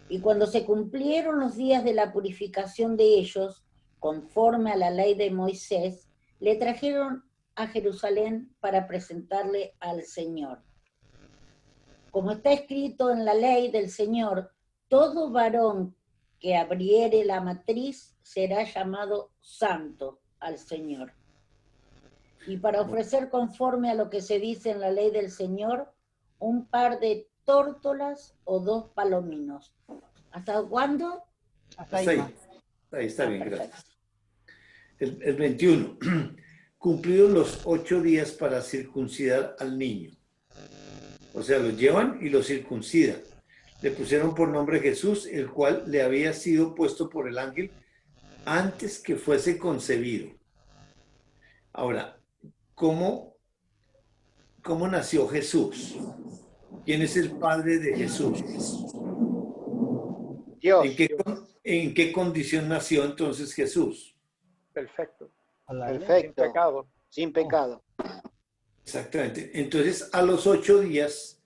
Y cuando se cumplieron los días de la purificación de ellos, conforme a la ley de Moisés, le trajeron a Jerusalén para presentarle al Señor. Como está escrito en la ley del Señor, todo varón que abriere la matriz será llamado santo al Señor. Y para ofrecer conforme a lo que se dice en la ley del Señor, un par de tórtolas o 2 palominos. ¿Hasta cuándo? Hasta ahí. Hasta ahí. más. Ahí está bien, Perfecto. gracias. El 21. Cumplidos los 8 días para circuncidar al niño. O sea, lo llevan y lo circuncidan. Le pusieron por nombre Jesús, el cual le había sido puesto por el ángel antes que fuese concebido. Ahora, ¿cómo nació Jesús? ¿Quién es el padre de Jesús? Dios. ¿En qué condición nació entonces Jesús? Perfecto. A la ley. Sin Perfecto. pecado. Sin pecado. Exactamente. Entonces, a los 8 días,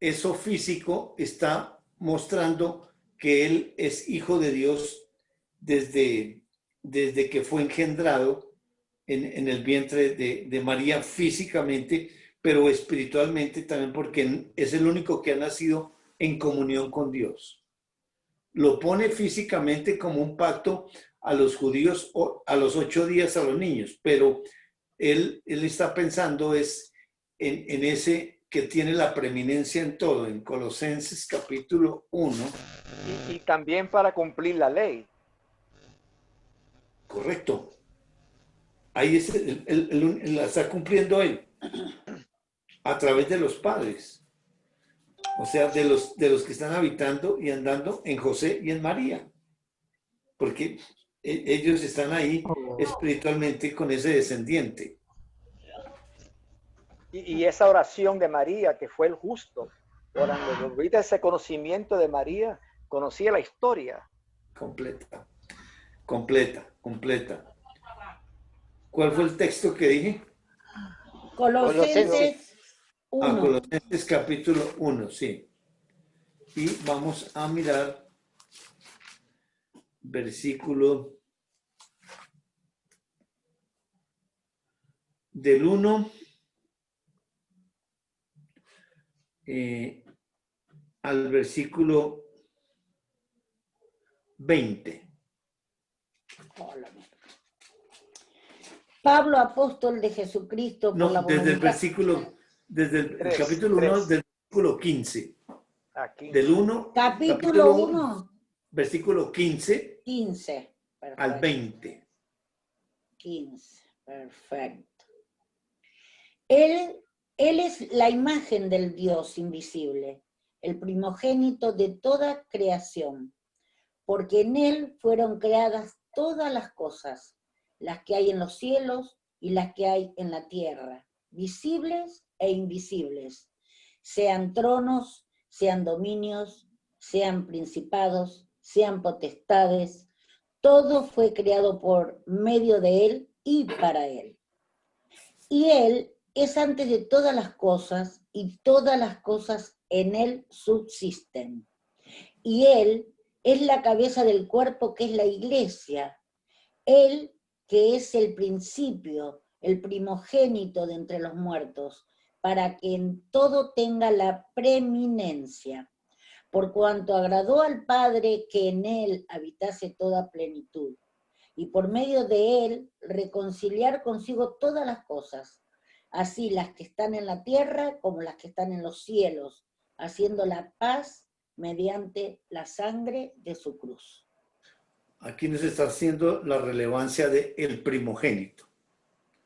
eso físico está mostrando que él es hijo de Dios desde que fue engendrado en el vientre de María físicamente, pero espiritualmente también porque es el único que ha nacido en comunión con Dios. Lo pone físicamente como un pacto a los judíos a los 8 días a los niños, pero él está pensando es en ese que tiene la preeminencia en todo, en Colosenses capítulo 1. Y también para cumplir la ley. Correcto. Ahí es la está cumpliendo él a través de los padres. O sea, de los que están habitando y andando en José y en María. Porque ellos están ahí espiritualmente con ese descendiente. Y esa oración de María, que fue el justo, orando, ahorita ese conocimiento de María, conocía la historia. Completa. ¿Cuál fue el texto que dije? Colosenses 1. Colosenses capítulo 1, sí. Y vamos a mirar versículo del 1 al versículo 20. Pablo, apóstol de Jesucristo, por la No, desde el voluntad. versículo, desde el Tres, capítulo 1, del versículo 15. Aquí. Del 1, Capítulo 1, versículo 15 15. Perfecto. al 20. 15. Perfecto. Él es la imagen del Dios invisible, el primogénito de toda creación, porque en él fueron creadas todas las cosas, las que hay en los cielos y las que hay en la tierra, visibles e invisibles, sean tronos, sean dominios, sean principados, sean potestades, todo fue creado por medio de él y para él. Y él es antes de todas las cosas, y todas las cosas en él subsisten. Y él es la cabeza del cuerpo, que es la iglesia. Él que es el principio, el primogénito de entre los muertos, para que en todo tenga la preeminencia, por cuanto agradó al Padre que en él habitase toda plenitud, y por medio de él reconciliar consigo todas las cosas, así las que están en la tierra como las que están en los cielos, haciendo la paz mediante la sangre de su cruz. Aquí nos está haciendo la relevancia de el primogénito.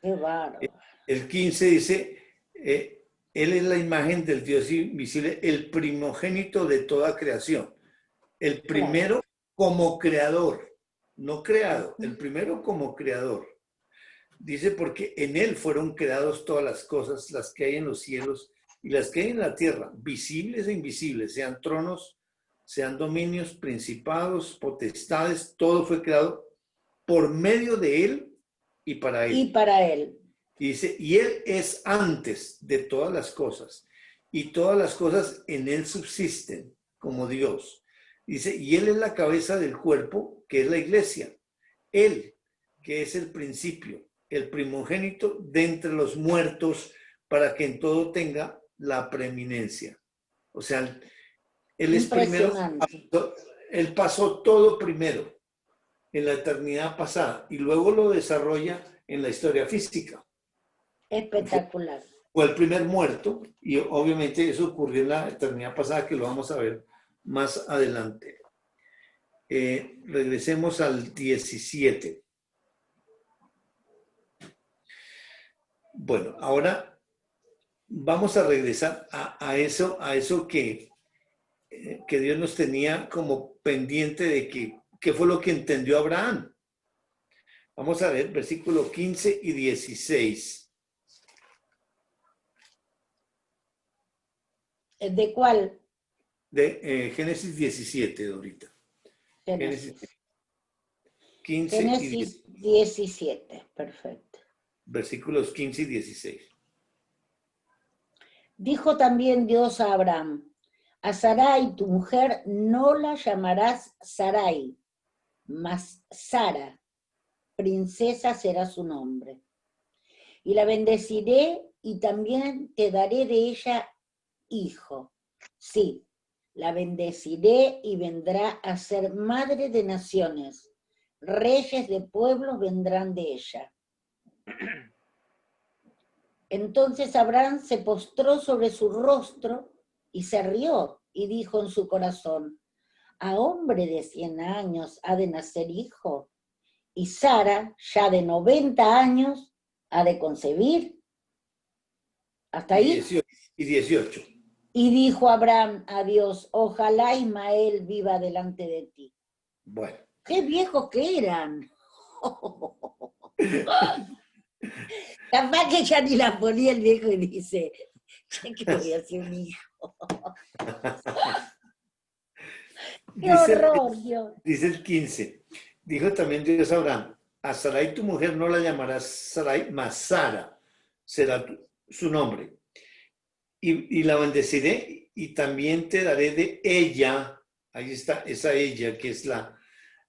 Qué bárbaro. El 15 dice, Él es la imagen del Dios invisible, el primogénito de toda creación. El primero como creador, no creado, el primero como creador. Dice, porque en Él fueron creadas todas las cosas, las que hay en los cielos y las que hay en la tierra, visibles e invisibles, sean tronos, sean dominios, principados, potestades, todo fue creado por medio de Él y para Él. Y para él. Y dice, y Él es antes de todas las cosas, y todas las cosas en Él subsisten como Dios. Dice, y Él es la cabeza del cuerpo, que es la iglesia. Él, que es el principio, el primogénito de entre los muertos, para que en todo tenga la preeminencia. O sea, Él es primero, Él pasó todo primero en la eternidad pasada y luego lo desarrolla en la historia física. Espectacular. Fue el primer muerto y obviamente eso ocurrió en la eternidad pasada, que lo vamos a ver más adelante. Regresemos al 17. Bueno, ahora vamos a regresar a eso que Dios nos tenía como pendiente de qué fue lo que entendió Abraham. Vamos a ver versículo 15 y 16. ¿De cuál? De Génesis 17, ahorita. Génesis 15 Génesis y 17, perfecto. Versículos 15 y 16. Dijo también Dios a Abraham, a Sarai, tu mujer, no la llamarás Sarai, mas Sara, princesa será su nombre. Y la bendeciré y también te daré de ella hijo. Sí, la bendeciré y vendrá a ser madre de naciones. Reyes de pueblos vendrán de ella. Entonces Abraham se postró sobre su rostro y se rió y dijo en su corazón, a hombre de 100 años ha de nacer hijo, y Sara, ya de 90 años, ha de concebir. ¿Hasta ahí? 18. Y dijo Abraham a Dios, ojalá Ismael viva delante de ti. Bueno. ¡Qué viejos que eran! Capaz que ya ni la ponía el viejo y dice, ya que voy a hacer un hijo. ¡Qué horror, Dios! Dice el 15. Dijo también Dios a Abraham, a Sarai tu mujer no la llamarás Sarai, mas Sara será su nombre. Y la bendeciré y también te daré de ella, ahí está, esa ella que es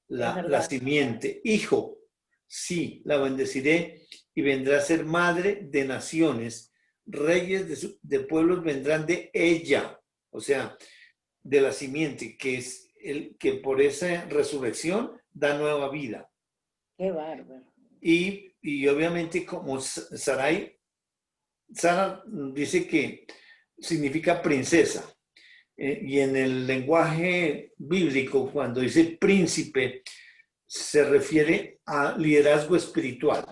la simiente, hijo, sí, la bendeciré y vendrá a ser madre de naciones, reyes de pueblos vendrán de ella, o sea, de la simiente, que es el que por esa resurrección da nueva vida. Qué bárbaro. Y obviamente como Sara dice que significa princesa. Y en el lenguaje bíblico, cuando dice príncipe, se refiere a liderazgo espiritual.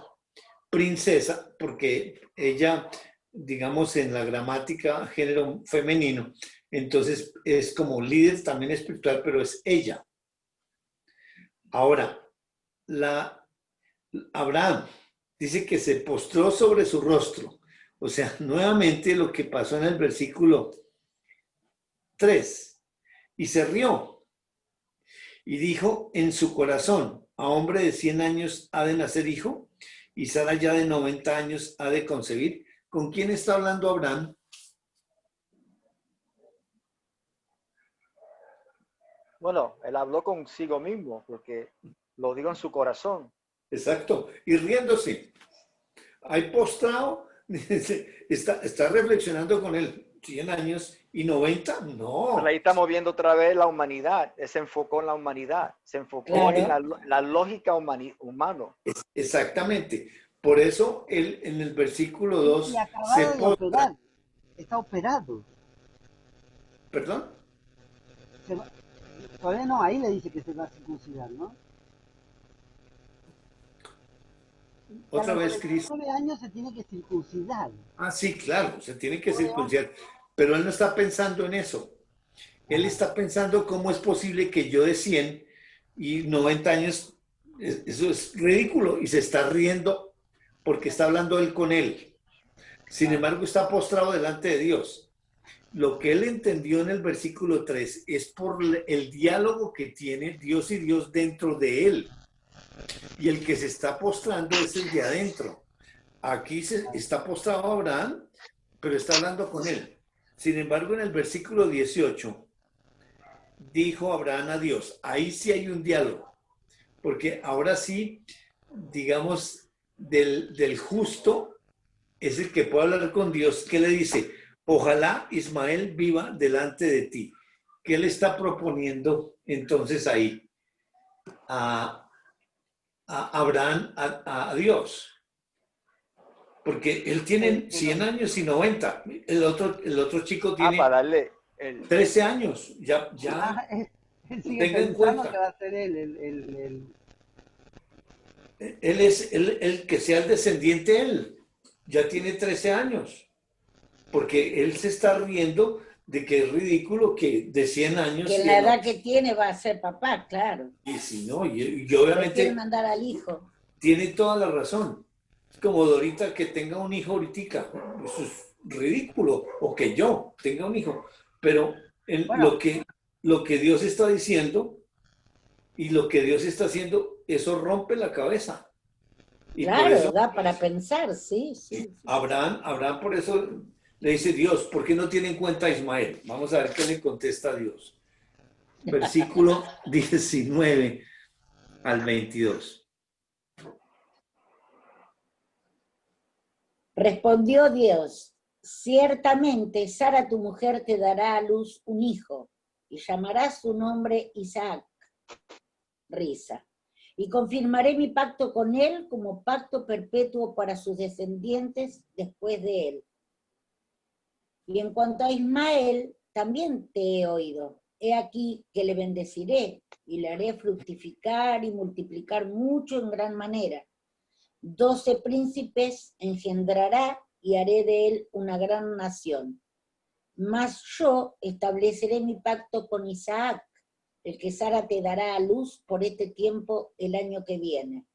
Princesa, porque ella, digamos, en la gramática, género femenino, entonces es como líder también espiritual, pero es ella. Ahora, Abraham dice que se postró sobre su rostro. O sea, nuevamente lo que pasó en el versículo 3. Y se rió. Y dijo en su corazón, a hombre de 100 años ha de nacer hijo, y Sara ya de 90 años ha de concebir. ¿Con quién está hablando Abraham? Bueno, él habló consigo mismo, porque lo digo en su corazón. Exacto. Y riéndose. Ahí postrado, está reflexionando con él 100 años y 90, no. Ahí estamos viendo otra vez la humanidad. Se enfocó en la humanidad. Se enfocó Claro. en la lógica humana. Exactamente. Por eso él en el versículo 2 Y se acabado de postra. operar. Está operado. ¿Perdón? Se va- Todavía no, ahí le dice que se va a circuncidar, ¿no? Que a Otra los vez Cristo. 49 años se tiene que circuncidar. Ah, sí, claro, se tiene que circuncidar. Pero él no está pensando en eso. Él está pensando cómo es posible que yo de 100 y 90 años, eso es ridículo, y se está riendo porque está hablando él con él. Sin embargo, está postrado delante de Dios. Lo que él entendió en el versículo 3 es por el diálogo que tiene Dios y Dios dentro de él. Y el que se está postrando es el de adentro. Aquí se está postrado Abraham, pero está hablando con él. Sin embargo, en el versículo 18, dijo Abraham a Dios. Ahí sí hay un diálogo. Porque ahora sí, digamos, del justo es el que puede hablar con Dios. ¿Qué le dice? Ojalá Ismael viva delante de ti. ¿Qué le está proponiendo entonces ahí a Abraham, a Dios? Porque él tiene 100 años y 90. El otro chico tiene Para darle el... 13 años. Ya Él sigue tenga en pensando cuenta. que va a ser él el... Él es el que sea el descendiente, él. Ya tiene 13 años. Porque él se está riendo de que es ridículo que de 100 años... Que en la edad que tiene va a ser papá, claro. Y si no, y Le obviamente quiere mandar al hijo. tiene toda la razón. Es como Dorita que tenga un hijo ahorita. Eso es ridículo. O que yo tenga un hijo. Pero Bueno. lo que Dios está diciendo y lo que Dios está haciendo, eso rompe la cabeza. Y Claro, por eso, da para pensar, sí. Abraham por eso le dice Dios, ¿por qué no tiene en cuenta a Ismael? Vamos a ver qué le contesta a Dios. Versículo 19 al 22. Respondió Dios, ciertamente Sara tu mujer te dará a luz un hijo y llamarás su nombre Isaac. Risa. Y confirmaré mi pacto con él como pacto perpetuo para sus descendientes después de él. Y en cuanto a Ismael, también te he oído. He aquí que le bendeciré y le haré fructificar y multiplicar mucho en gran manera. 12 príncipes engendrará y haré de él una gran nación. Mas yo estableceré mi pacto con Isaac, el que Sara te dará a luz por este tiempo el año que viene.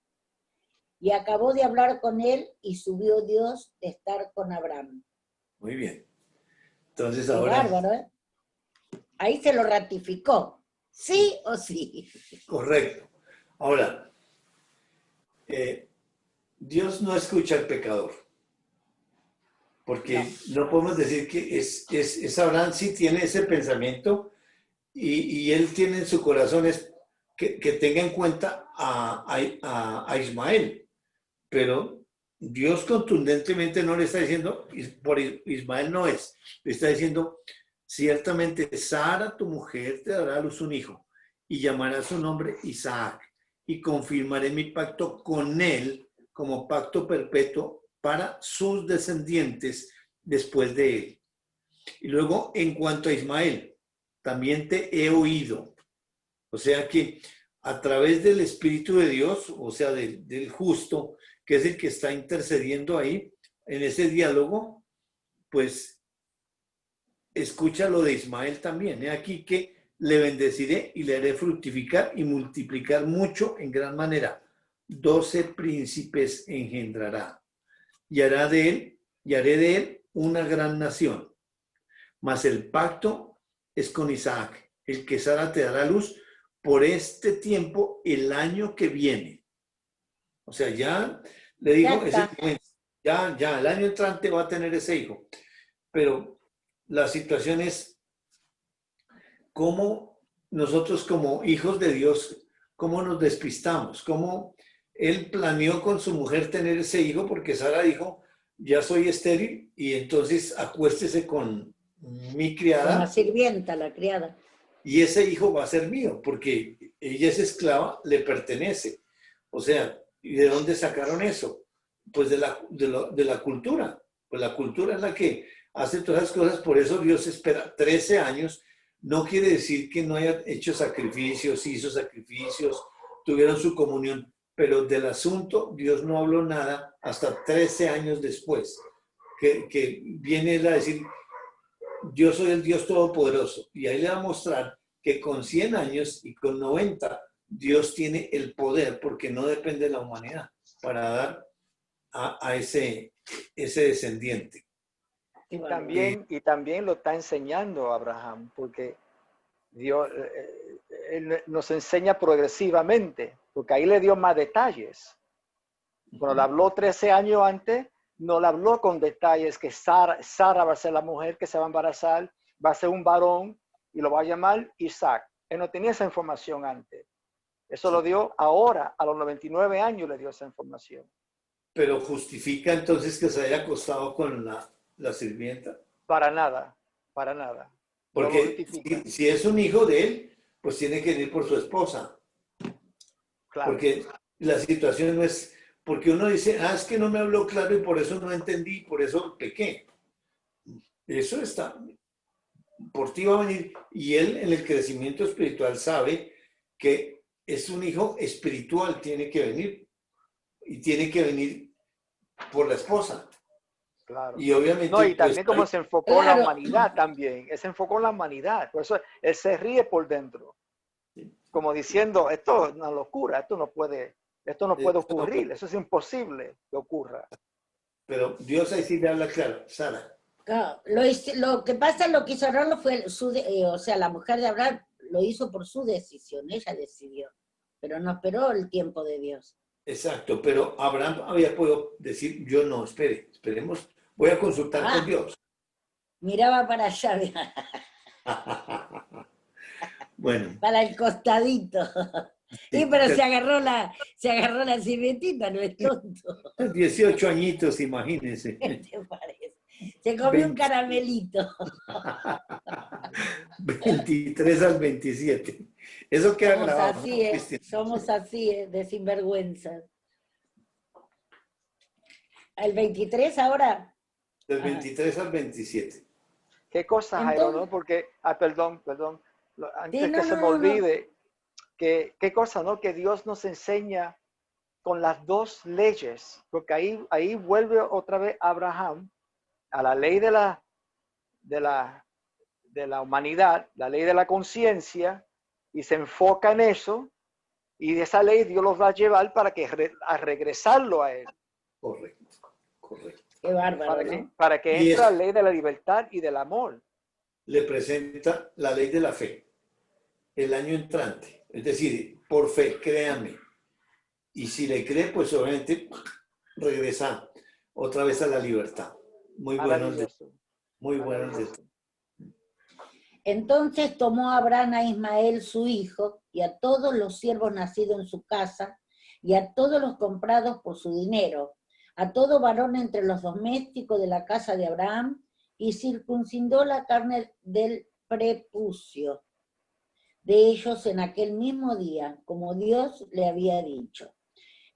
Y acabó de hablar con él y subió Dios de estar con Abraham. Muy bien. Entonces Qué ahora... bárbaro, ¿eh? Ahí se lo ratificó. ¿Sí o sí? Correcto. Ahora, Dios no escucha al pecador. Porque no podemos decir que es Abraham sí tiene ese pensamiento y él tiene en su corazón que tenga en cuenta a Ismael. Pero Dios contundentemente no le está diciendo, por Ismael no es, le está diciendo, ciertamente Sara, tu mujer, te dará a luz un hijo y llamará su nombre Isaac y confirmaré mi pacto con él como pacto perpetuo para sus descendientes después de él. Y luego, en cuanto a Ismael, también te he oído. O sea que a través del Espíritu de Dios, o sea, del justo, que es el que está intercediendo ahí, en ese diálogo, pues escucha lo de Ismael también. He aquí que le bendeciré y le haré fructificar y multiplicar mucho en gran manera. 12 príncipes engendrará. Y haré de él una gran nación. Mas el pacto es con Isaac, el que Sara te dará luz por este tiempo el año que viene. O sea, ya le digo, ya, el año entrante va a tener ese hijo. Pero la situación es cómo nosotros como hijos de Dios, cómo nos despistamos, cómo él planeó con su mujer tener ese hijo, porque Sara dijo, ya soy estéril y entonces acuéstese con mi Con la criada sirvienta, la criada. y ese hijo va a ser mío porque ella es esclava, le pertenece. O sea, ¿y de dónde sacaron eso? Pues de la cultura. Pues la cultura es la que hace todas las cosas, por eso Dios espera 13 años. No quiere decir que no haya hecho sacrificios, hizo sacrificios, tuvieron su comunión, pero del asunto Dios no habló nada hasta 13 años después, que viene él a decir, yo soy el Dios Todopoderoso, y ahí le va a mostrar que con 100 años y con 90, Dios tiene el poder, porque no depende de la humanidad, para dar a ese descendiente. Y también lo está enseñando Abraham, porque Dios él nos enseña progresivamente, porque ahí le dio más detalles. Cuando le habló 13 años antes, no le habló con detalles que Sara va a ser la mujer que se va a embarazar, va a ser un varón y lo va a llamar Isaac. Él no tenía esa información antes. Eso lo dio ahora, a los 99 años le dio esa información. Pero justifica entonces que se haya acostado con la sirvienta. Para nada, para nada. Porque si es un hijo de él, pues tiene que ir por su esposa. Claro. Porque la situación no es, porque uno dice, es que no me habló claro y por eso no entendí, por eso pequé. Eso está, por ti va a venir. Y él en el crecimiento espiritual sabe que es un hijo espiritual, tiene que venir. Y tiene que venir por la esposa. Claro. Y obviamente... No, y también pues, como se enfocó en la humanidad también. Él se enfocó en la humanidad. Por eso él se ríe por dentro. Como diciendo, esto es una locura, esto no puede ocurrir, eso es imposible que ocurra. Pero Dios ahí sí le habla claro, Sara. Claro, lo que pasa, lo que hizo Abraham fue, o sea, la mujer de Abraham lo hizo por su decisión, ella decidió, pero no esperó el tiempo de Dios. Exacto, pero Abraham había podido decir, yo no, esperemos, voy a consultar con Dios. Miraba para allá, Bueno. para el costadito. Sí, pero se agarró la sirvientita, no es tonto. 18 añitos, imagínense. ¿Qué te parece? Se comió un caramelito. 23 al 27. Eso queda somos grabado. Así, ¿no? Somos así, de sinvergüenza. ¿El 23 ahora? Del 23 al 27. ¿Qué cosa, Jairo, no? Porque, perdón, antes sí, que se me olvide, qué cosa, ¿no? Que Dios nos enseña con las dos leyes, porque ahí vuelve otra vez Abraham a la ley de la humanidad, la ley de la conciencia, y se enfoca en eso, y de esa ley Dios los va a llevar para a regresarlo a él. Correcto. Qué bárbaro, para que entre la ley de la libertad y del amor. Le presenta la ley de la fe el año entrante. Es decir, por fe, créame. Y si le cree, pues obviamente regresa otra vez a la libertad. Muy bueno. Muy bueno. Entonces tomó Abraham a Ismael su hijo y a todos los siervos nacidos en su casa y a todos los comprados por su dinero, a todo varón entre los domésticos de la casa de Abraham, y circuncidó la carne del prepucio de ellos en aquel mismo día, como Dios le había dicho.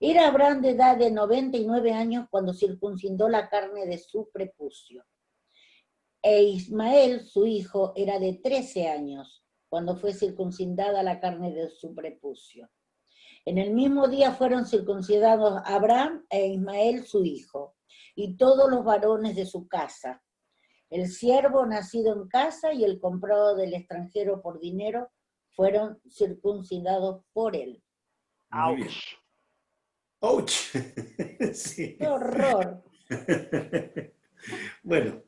Era Abraham de edad de 99 años cuando circuncidó la carne de su prepucio. E Ismael, su hijo, era de 13 años cuando fue circuncidada la carne de su prepucio. En el mismo día fueron circuncidados Abraham e Ismael, su hijo, y todos los varones de su casa. El siervo nacido en casa y el comprado del extranjero por dinero fueron circuncidados por él. ¡Auch! ¡Auch! Sí. ¡Qué horror! Bueno,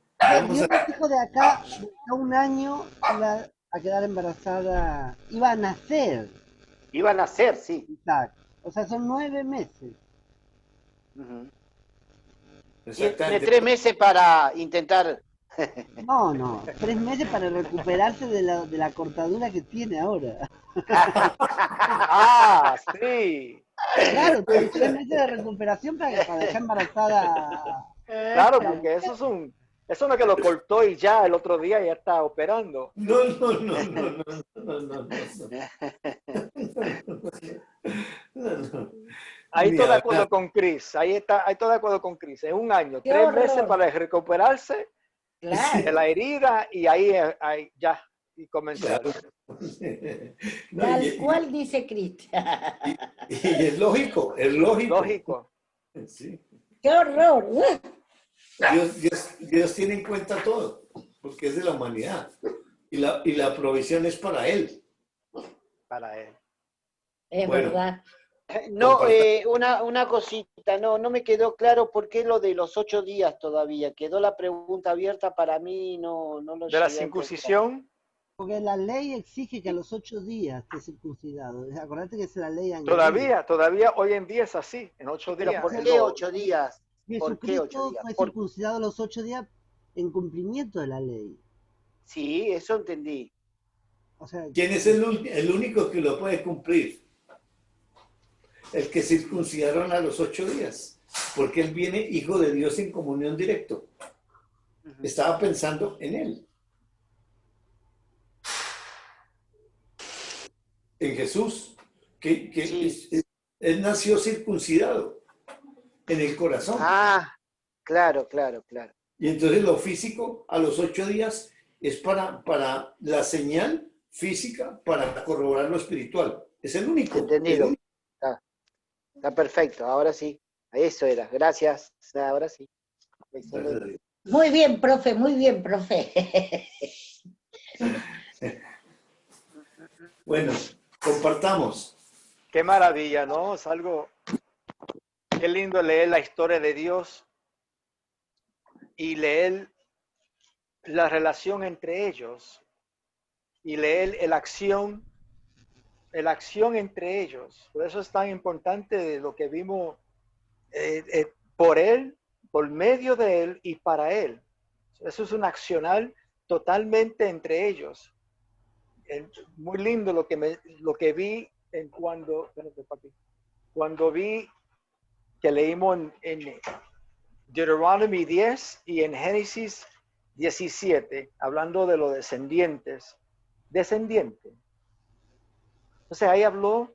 Dios dijo de acá a un año iba a quedar embarazada, iba a nacer. Iba a nacer, sí. Exacto. O sea, son 9 meses. Tiene 3 meses para intentar. No, 3 meses para recuperarse de la cortadura que tiene ahora. Sí. Claro, tiene 3 meses de recuperación para dejar embarazada Claro, porque eso no es que lo cortó y ya el otro día ya está operando. No, no, no, no, no, no, no, no, no, no. Ahí Ni estoy de hablar. acuerdo con Chris. Ahí estoy de acuerdo con Chris. Es un año, ¡Qué 3 meses horror! para recuperarse de Claro, la herida y ahí ya, y comenzar. No, tal cual dice Cristian. y es lógico, es lógico. Lógico. Sí. ¡Qué horror! Dios tiene en cuenta todo, porque es de la humanidad. Y la provisión es para Él. Para él. Es Bueno, verdad. No, comparta- una cosita, no me quedó claro por qué lo de los 8 días todavía. Quedó la pregunta abierta para mí, no lo De la llegué a entender. circuncisión, Porque la ley exige que a los 8 días estés circuncidado. Acordate que es la ley angélica. todavía hoy en día es así, en 8 Pero días. ¿por es qué lo- 8 días? ¿Por qué 8 Jesucristo días? fue circuncidado a los 8 días en cumplimiento de la ley. Sí, eso entendí. O sea, ¿Quién es el único que lo puede cumplir? El que circuncidaron a los 8 días, porque Él viene hijo de Dios en comunión directo. Estaba pensando en Él, en Jesús, que Sí. Él nació circuncidado en el corazón. Ah, claro. Y entonces lo físico a los 8 días es para la señal física para corroborar lo espiritual. Es el único. Entendido. Está perfecto, ahora sí. Eso era, gracias. Ahora sí. Excelente. Muy bien, profe, muy bien, profe. Bueno, compartamos. Qué maravilla, ¿no? Es algo, qué lindo leer la historia de Dios y leer la relación entre ellos y leer la acción entre ellos. Por eso es tan importante lo que vimos por Él, por medio de Él y para Él. Eso es un accionar totalmente entre ellos. Muy lindo lo que vi cuando vi que leímos en Deuteronomy 10 y en Génesis 17, hablando de los descendientes. Entonces ahí habló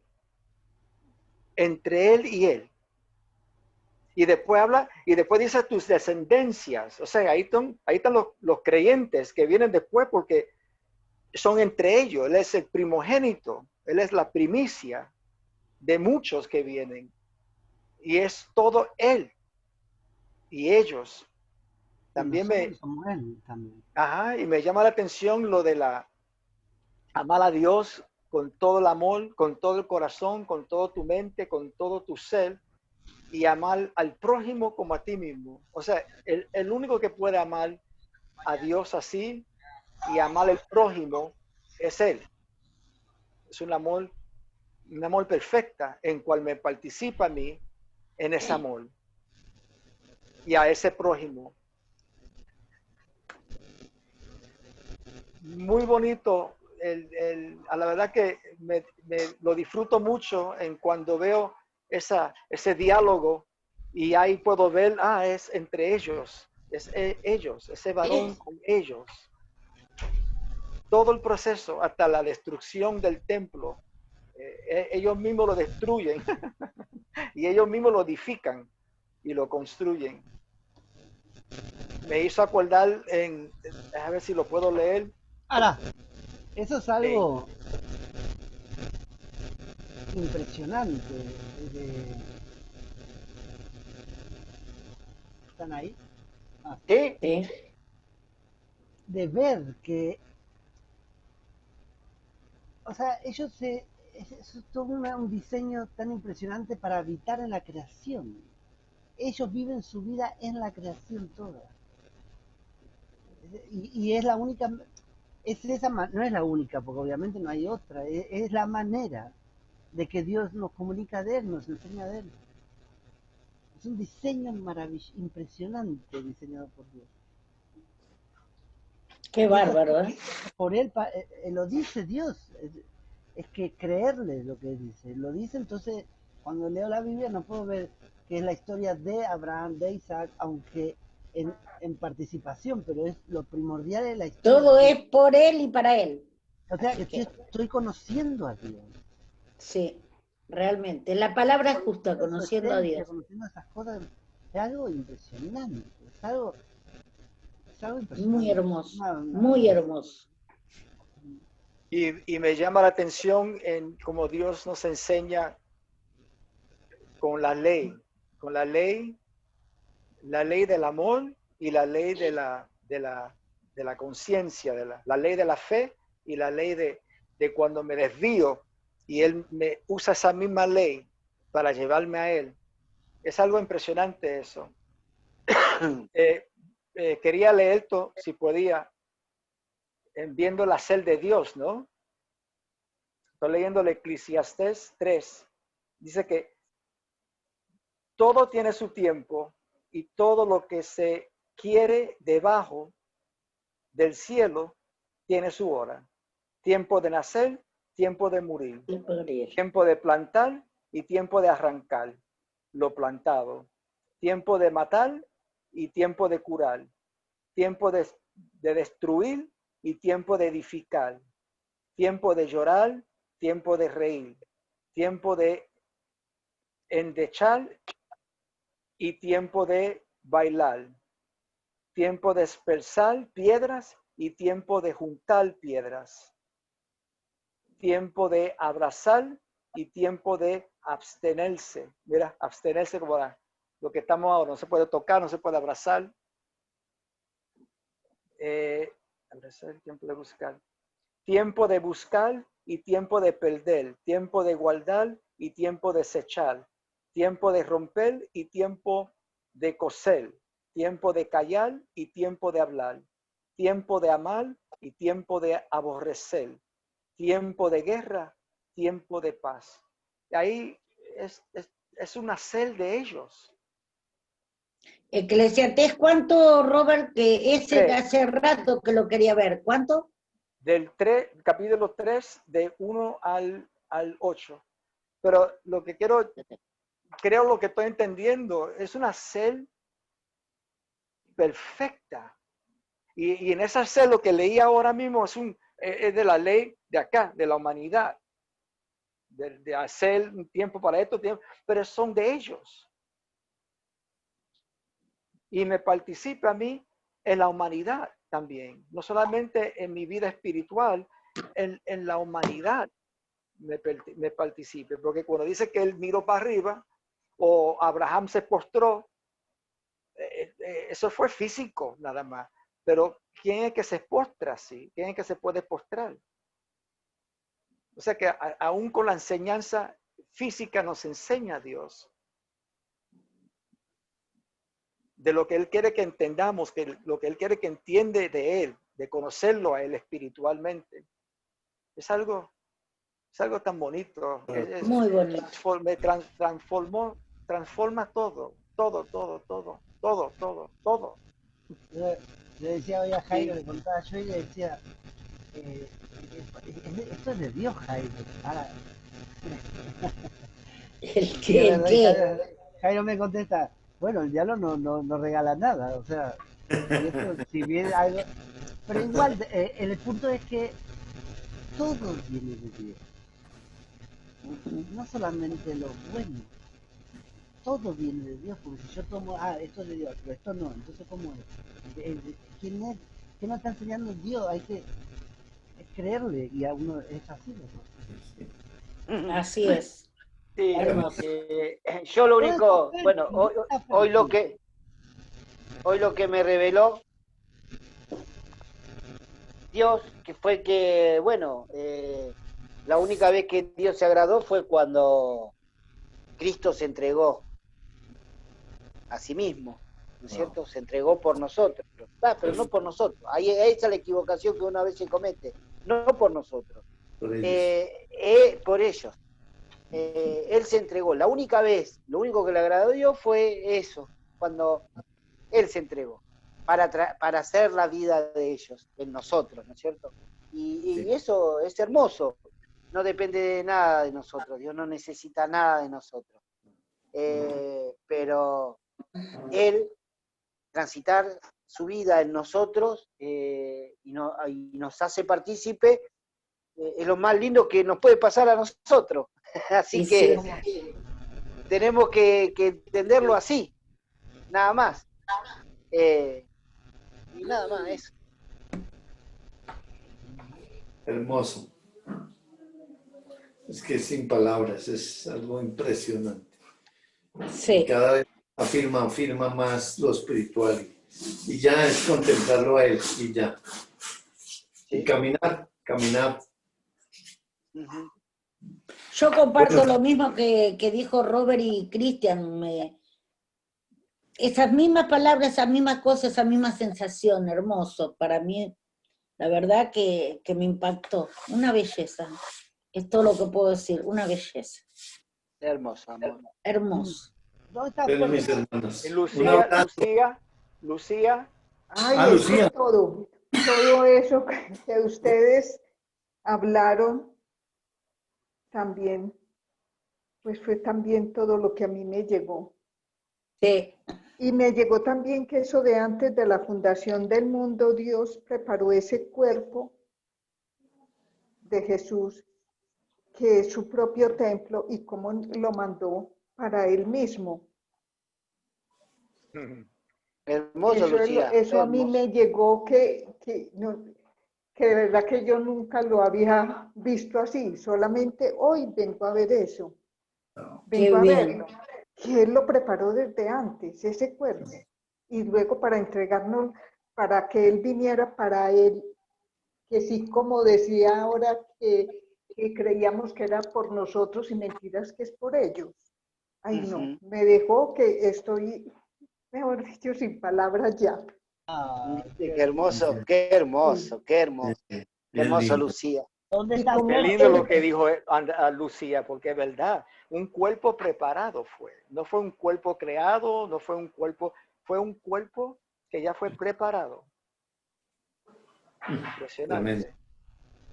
entre él y él. Y después dice tus descendencias. O sea, ahí están los creyentes que vienen después porque son entre ellos. Él es el primogénito. Él es la primicia de muchos que vienen. Y es todo él. Y ellos. También Samuel también. y me llama la atención lo de amar a Dios con todo el amor, con todo el corazón, con toda tu mente, con todo tu ser, y amar al prójimo como a ti mismo. O sea, el único que puede amar a Dios así y amar al prójimo es Él. Es un amor perfecta en cual me participa a mí en ese amor y a ese prójimo. Muy bonito. A la verdad que me lo disfruto mucho en cuando veo ese diálogo y ahí puedo ver, es entre ellos, ellos, ese varón con ellos. Todo el proceso hasta la destrucción del templo, ellos mismos lo destruyen y ellos mismos lo edifican y lo construyen. Me hizo acordar a ver si lo puedo leer. Ahora, eso es algo impresionante. ¿Están ahí? ¿Qué? Sí. De ver que, o sea, es todo un diseño tan impresionante para habitar en la creación. Ellos viven su vida en la creación toda. Y es la única, no es la única, porque obviamente no hay otra, es la manera de que Dios nos comunica de Él, nos enseña de Él. Es un diseño impresionante diseñado por Dios. Qué bárbaro, ¿eh? Por Él, lo dice Dios, es que creerle lo que dice, lo dice, entonces Cuando leo la Biblia no puedo ver que es la historia de Abraham, de Isaac, aunque en participación, pero es lo primordial de la historia. Todo es por él y para él. O sea, Así que, estoy conociendo a Dios. sí, realmente. La palabra es justa, conociendo a Dios. Conociendo esas cosas, es algo impresionante. Es algo impresionante. Muy hermoso, muy hermoso. Y me llama la atención en cómo Dios nos enseña con la ley del amor y la ley de la conciencia, la ley de la fe y la ley de cuando me desvío y Él me usa esa misma ley para llevarme a Él. Es algo impresionante eso. Quería leer esto, si podía, viendo la sed de Dios, ¿no? Estoy leyendo el Eclesiastés 3. Dice que todo tiene su tiempo y todo lo que se quiere debajo del cielo tiene su hora. Tiempo de nacer, tiempo de morir. Tiempo de plantar y tiempo de arrancar lo plantado. Tiempo de matar y tiempo de curar. Tiempo de destruir y tiempo de edificar. Tiempo de llorar, tiempo de reír. Tiempo de endechar y tiempo de bailar, tiempo de dispersar piedras y tiempo de juntar piedras, tiempo de abrazar y tiempo de abstenerse. Mira, abstenerse como lo que estamos ahora, no se puede tocar, no se puede abrazar. Abrazar, tiempo de buscar y tiempo de perder, tiempo de guardar y tiempo de desechar, tiempo de romper y tiempo de coser, tiempo de callar y tiempo de hablar, tiempo de amar y tiempo de aborrecer, tiempo de guerra, tiempo de paz. Y ahí es una sed de ellos. Eclesiastés, ¿cuánto, Robert? Que ese 3. hace rato que lo quería ver. ¿Cuánto? Del 3, capítulo 3, de 1 al 8. Pero lo que creo lo que estoy entendiendo, es una sed perfecta. Y en esa sed lo que leí ahora mismo es de la ley de acá, de la humanidad. De hacer un tiempo para esto, pero son de ellos. Y me participa a mí en la humanidad también. No solamente en mi vida espiritual, en la humanidad me participe. Porque cuando dice que él miró para arriba, o Abraham se postró, eso fue físico nada más. Pero ¿quién es que se postra así? ¿Quién es que se puede postrar? O sea que aún con la enseñanza física nos enseña a Dios de lo que Él quiere que entendamos, lo que Él quiere que entiende de Él, de conocerlo a Él espiritualmente. Es algo tan bonito. Muy bonito. Transforma todo. Le decía hoy a Jairo, le contaba yo y le decía, esto es de Dios, Jairo. ¿El qué? Jairo me contesta, bueno, el diablo no regala nada, o sea, y esto, si viene algo, pero igual, el punto es que todo viene de Dios, no solamente lo bueno, todo viene de Dios, porque si yo tomo, esto es de Dios, pero esto no, entonces ¿cómo es? ¿Quién es? ¿Qué nos está enseñando Dios? Hay que creerle, y a uno es así, ¿no? Así es. Sí, Hermoso. yo lo único, bueno, hoy lo que me reveló Dios, que fue que, bueno, la única vez que Dios se agradó fue cuando Cristo se entregó a sí mismo, ¿no es cierto? Se entregó por nosotros, pero no por nosotros. Ahí esa es la equivocación que una vez se comete, no por nosotros, Por ellos. Él se entregó. La única vez, lo único que le agradó a Dios fue eso, cuando Él se entregó, para hacer la vida de ellos, en nosotros, ¿no es cierto? Y eso es hermoso. no depende de nada de nosotros, Dios no necesita nada de nosotros. Pero Él transitar su vida en nosotros y nos hace partícipe, es lo más lindo que nos puede pasar a nosotros. Así que tenemos que entenderlo así, nada más. Y nada más, eso. Hermoso. Es que sin palabras, es algo impresionante. Sí. Cada vez afirma más lo espiritual y ya es contemplarlo a Él y ya. Y caminar. Uh-huh. Yo comparto lo mismo que dijo Robert y Cristian. Esas mismas palabras, esas mismas cosas, esa misma sensación, hermoso. Para mí, la verdad que me impactó. Una belleza. Es todo lo que puedo decir, una belleza. Hermoso, amor. Hermoso. ¿Dónde está Bueno, mis Puerto? hermanos. Lucía. Ay, es que Lucía. todo eso que ustedes hablaron también, pues fue también todo lo que a mí me llegó. Sí. Y me llegó también que eso de antes de la fundación del mundo, Dios preparó ese cuerpo de Jesús, que es su propio templo, y cómo lo mandó para Él mismo. Hermoso, Lucía. Eso a mí me llegó que de verdad que yo nunca lo había visto así, solamente hoy vengo a ver eso. Vengo a verlo, que Él lo preparó desde antes, ese cuerpo, y luego para entregarnos, para que Él viniera para Él, que sí, como decía ahora, que creíamos que era por nosotros y mentiras que es por ellos. Ay, no, me dejó que estoy, mejor dicho, sin palabras ya. Qué hermoso, qué hermoso, qué hermoso. Qué hermoso, Lucía. ¿Dónde está Qué lindo lo que dijo a Lucía, porque es verdad, un cuerpo preparado fue. No fue un cuerpo creado, no fue un cuerpo, fue un cuerpo que ya fue preparado. Impresionante.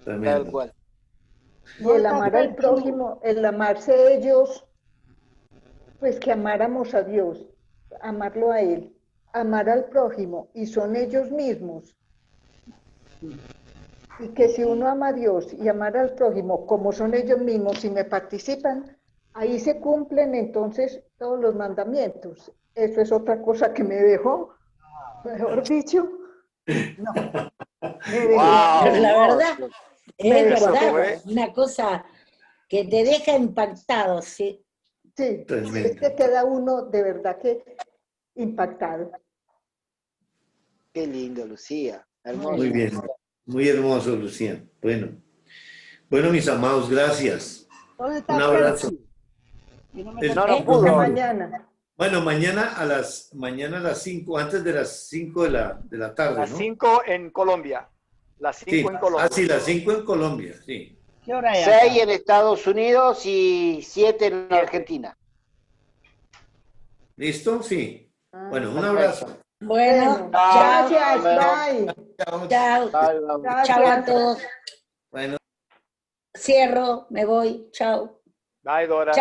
Tal cual. Y el amar al prójimo, el amarse ellos, pues que amáramos a Dios, amarlo a Él, amar al prójimo, y son ellos mismos. Y que si uno ama a Dios y amar al prójimo como son ellos mismos, si me participan, ahí se cumplen entonces todos los mandamientos. Eso es otra cosa que me dejó, mejor dicho, no. Me dejó. Wow, La verdad, es Eso verdad, fue. una cosa que te deja impactado, sí. Sí, es que queda uno de verdad que impactado. qué lindo, Lucía. Hermoso. Muy bien, muy hermoso, Lucía. Bueno, mis amados, gracias. ¿Dónde está Un abrazo. Percy? Que no me El- No, no contesta. pudo Hasta hoy. mañana. Bueno, mañana a las 5, antes de las 5 de la tarde, Las ¿no? 5 en Colombia. Las 5 Sí. en Colombia. Sí, las 5 en Colombia, sí. ¿Qué hora es 6 acá? en Estados Unidos y 7 en Argentina. ¿Listo? Sí. Bueno, un Perfecto. abrazo. Bueno, Chao. Gracias, Bueno. bye. Chao. chao, Chao. chao a Gracias. todos. Bueno. Cierro, me voy, chao. Bye, Dora.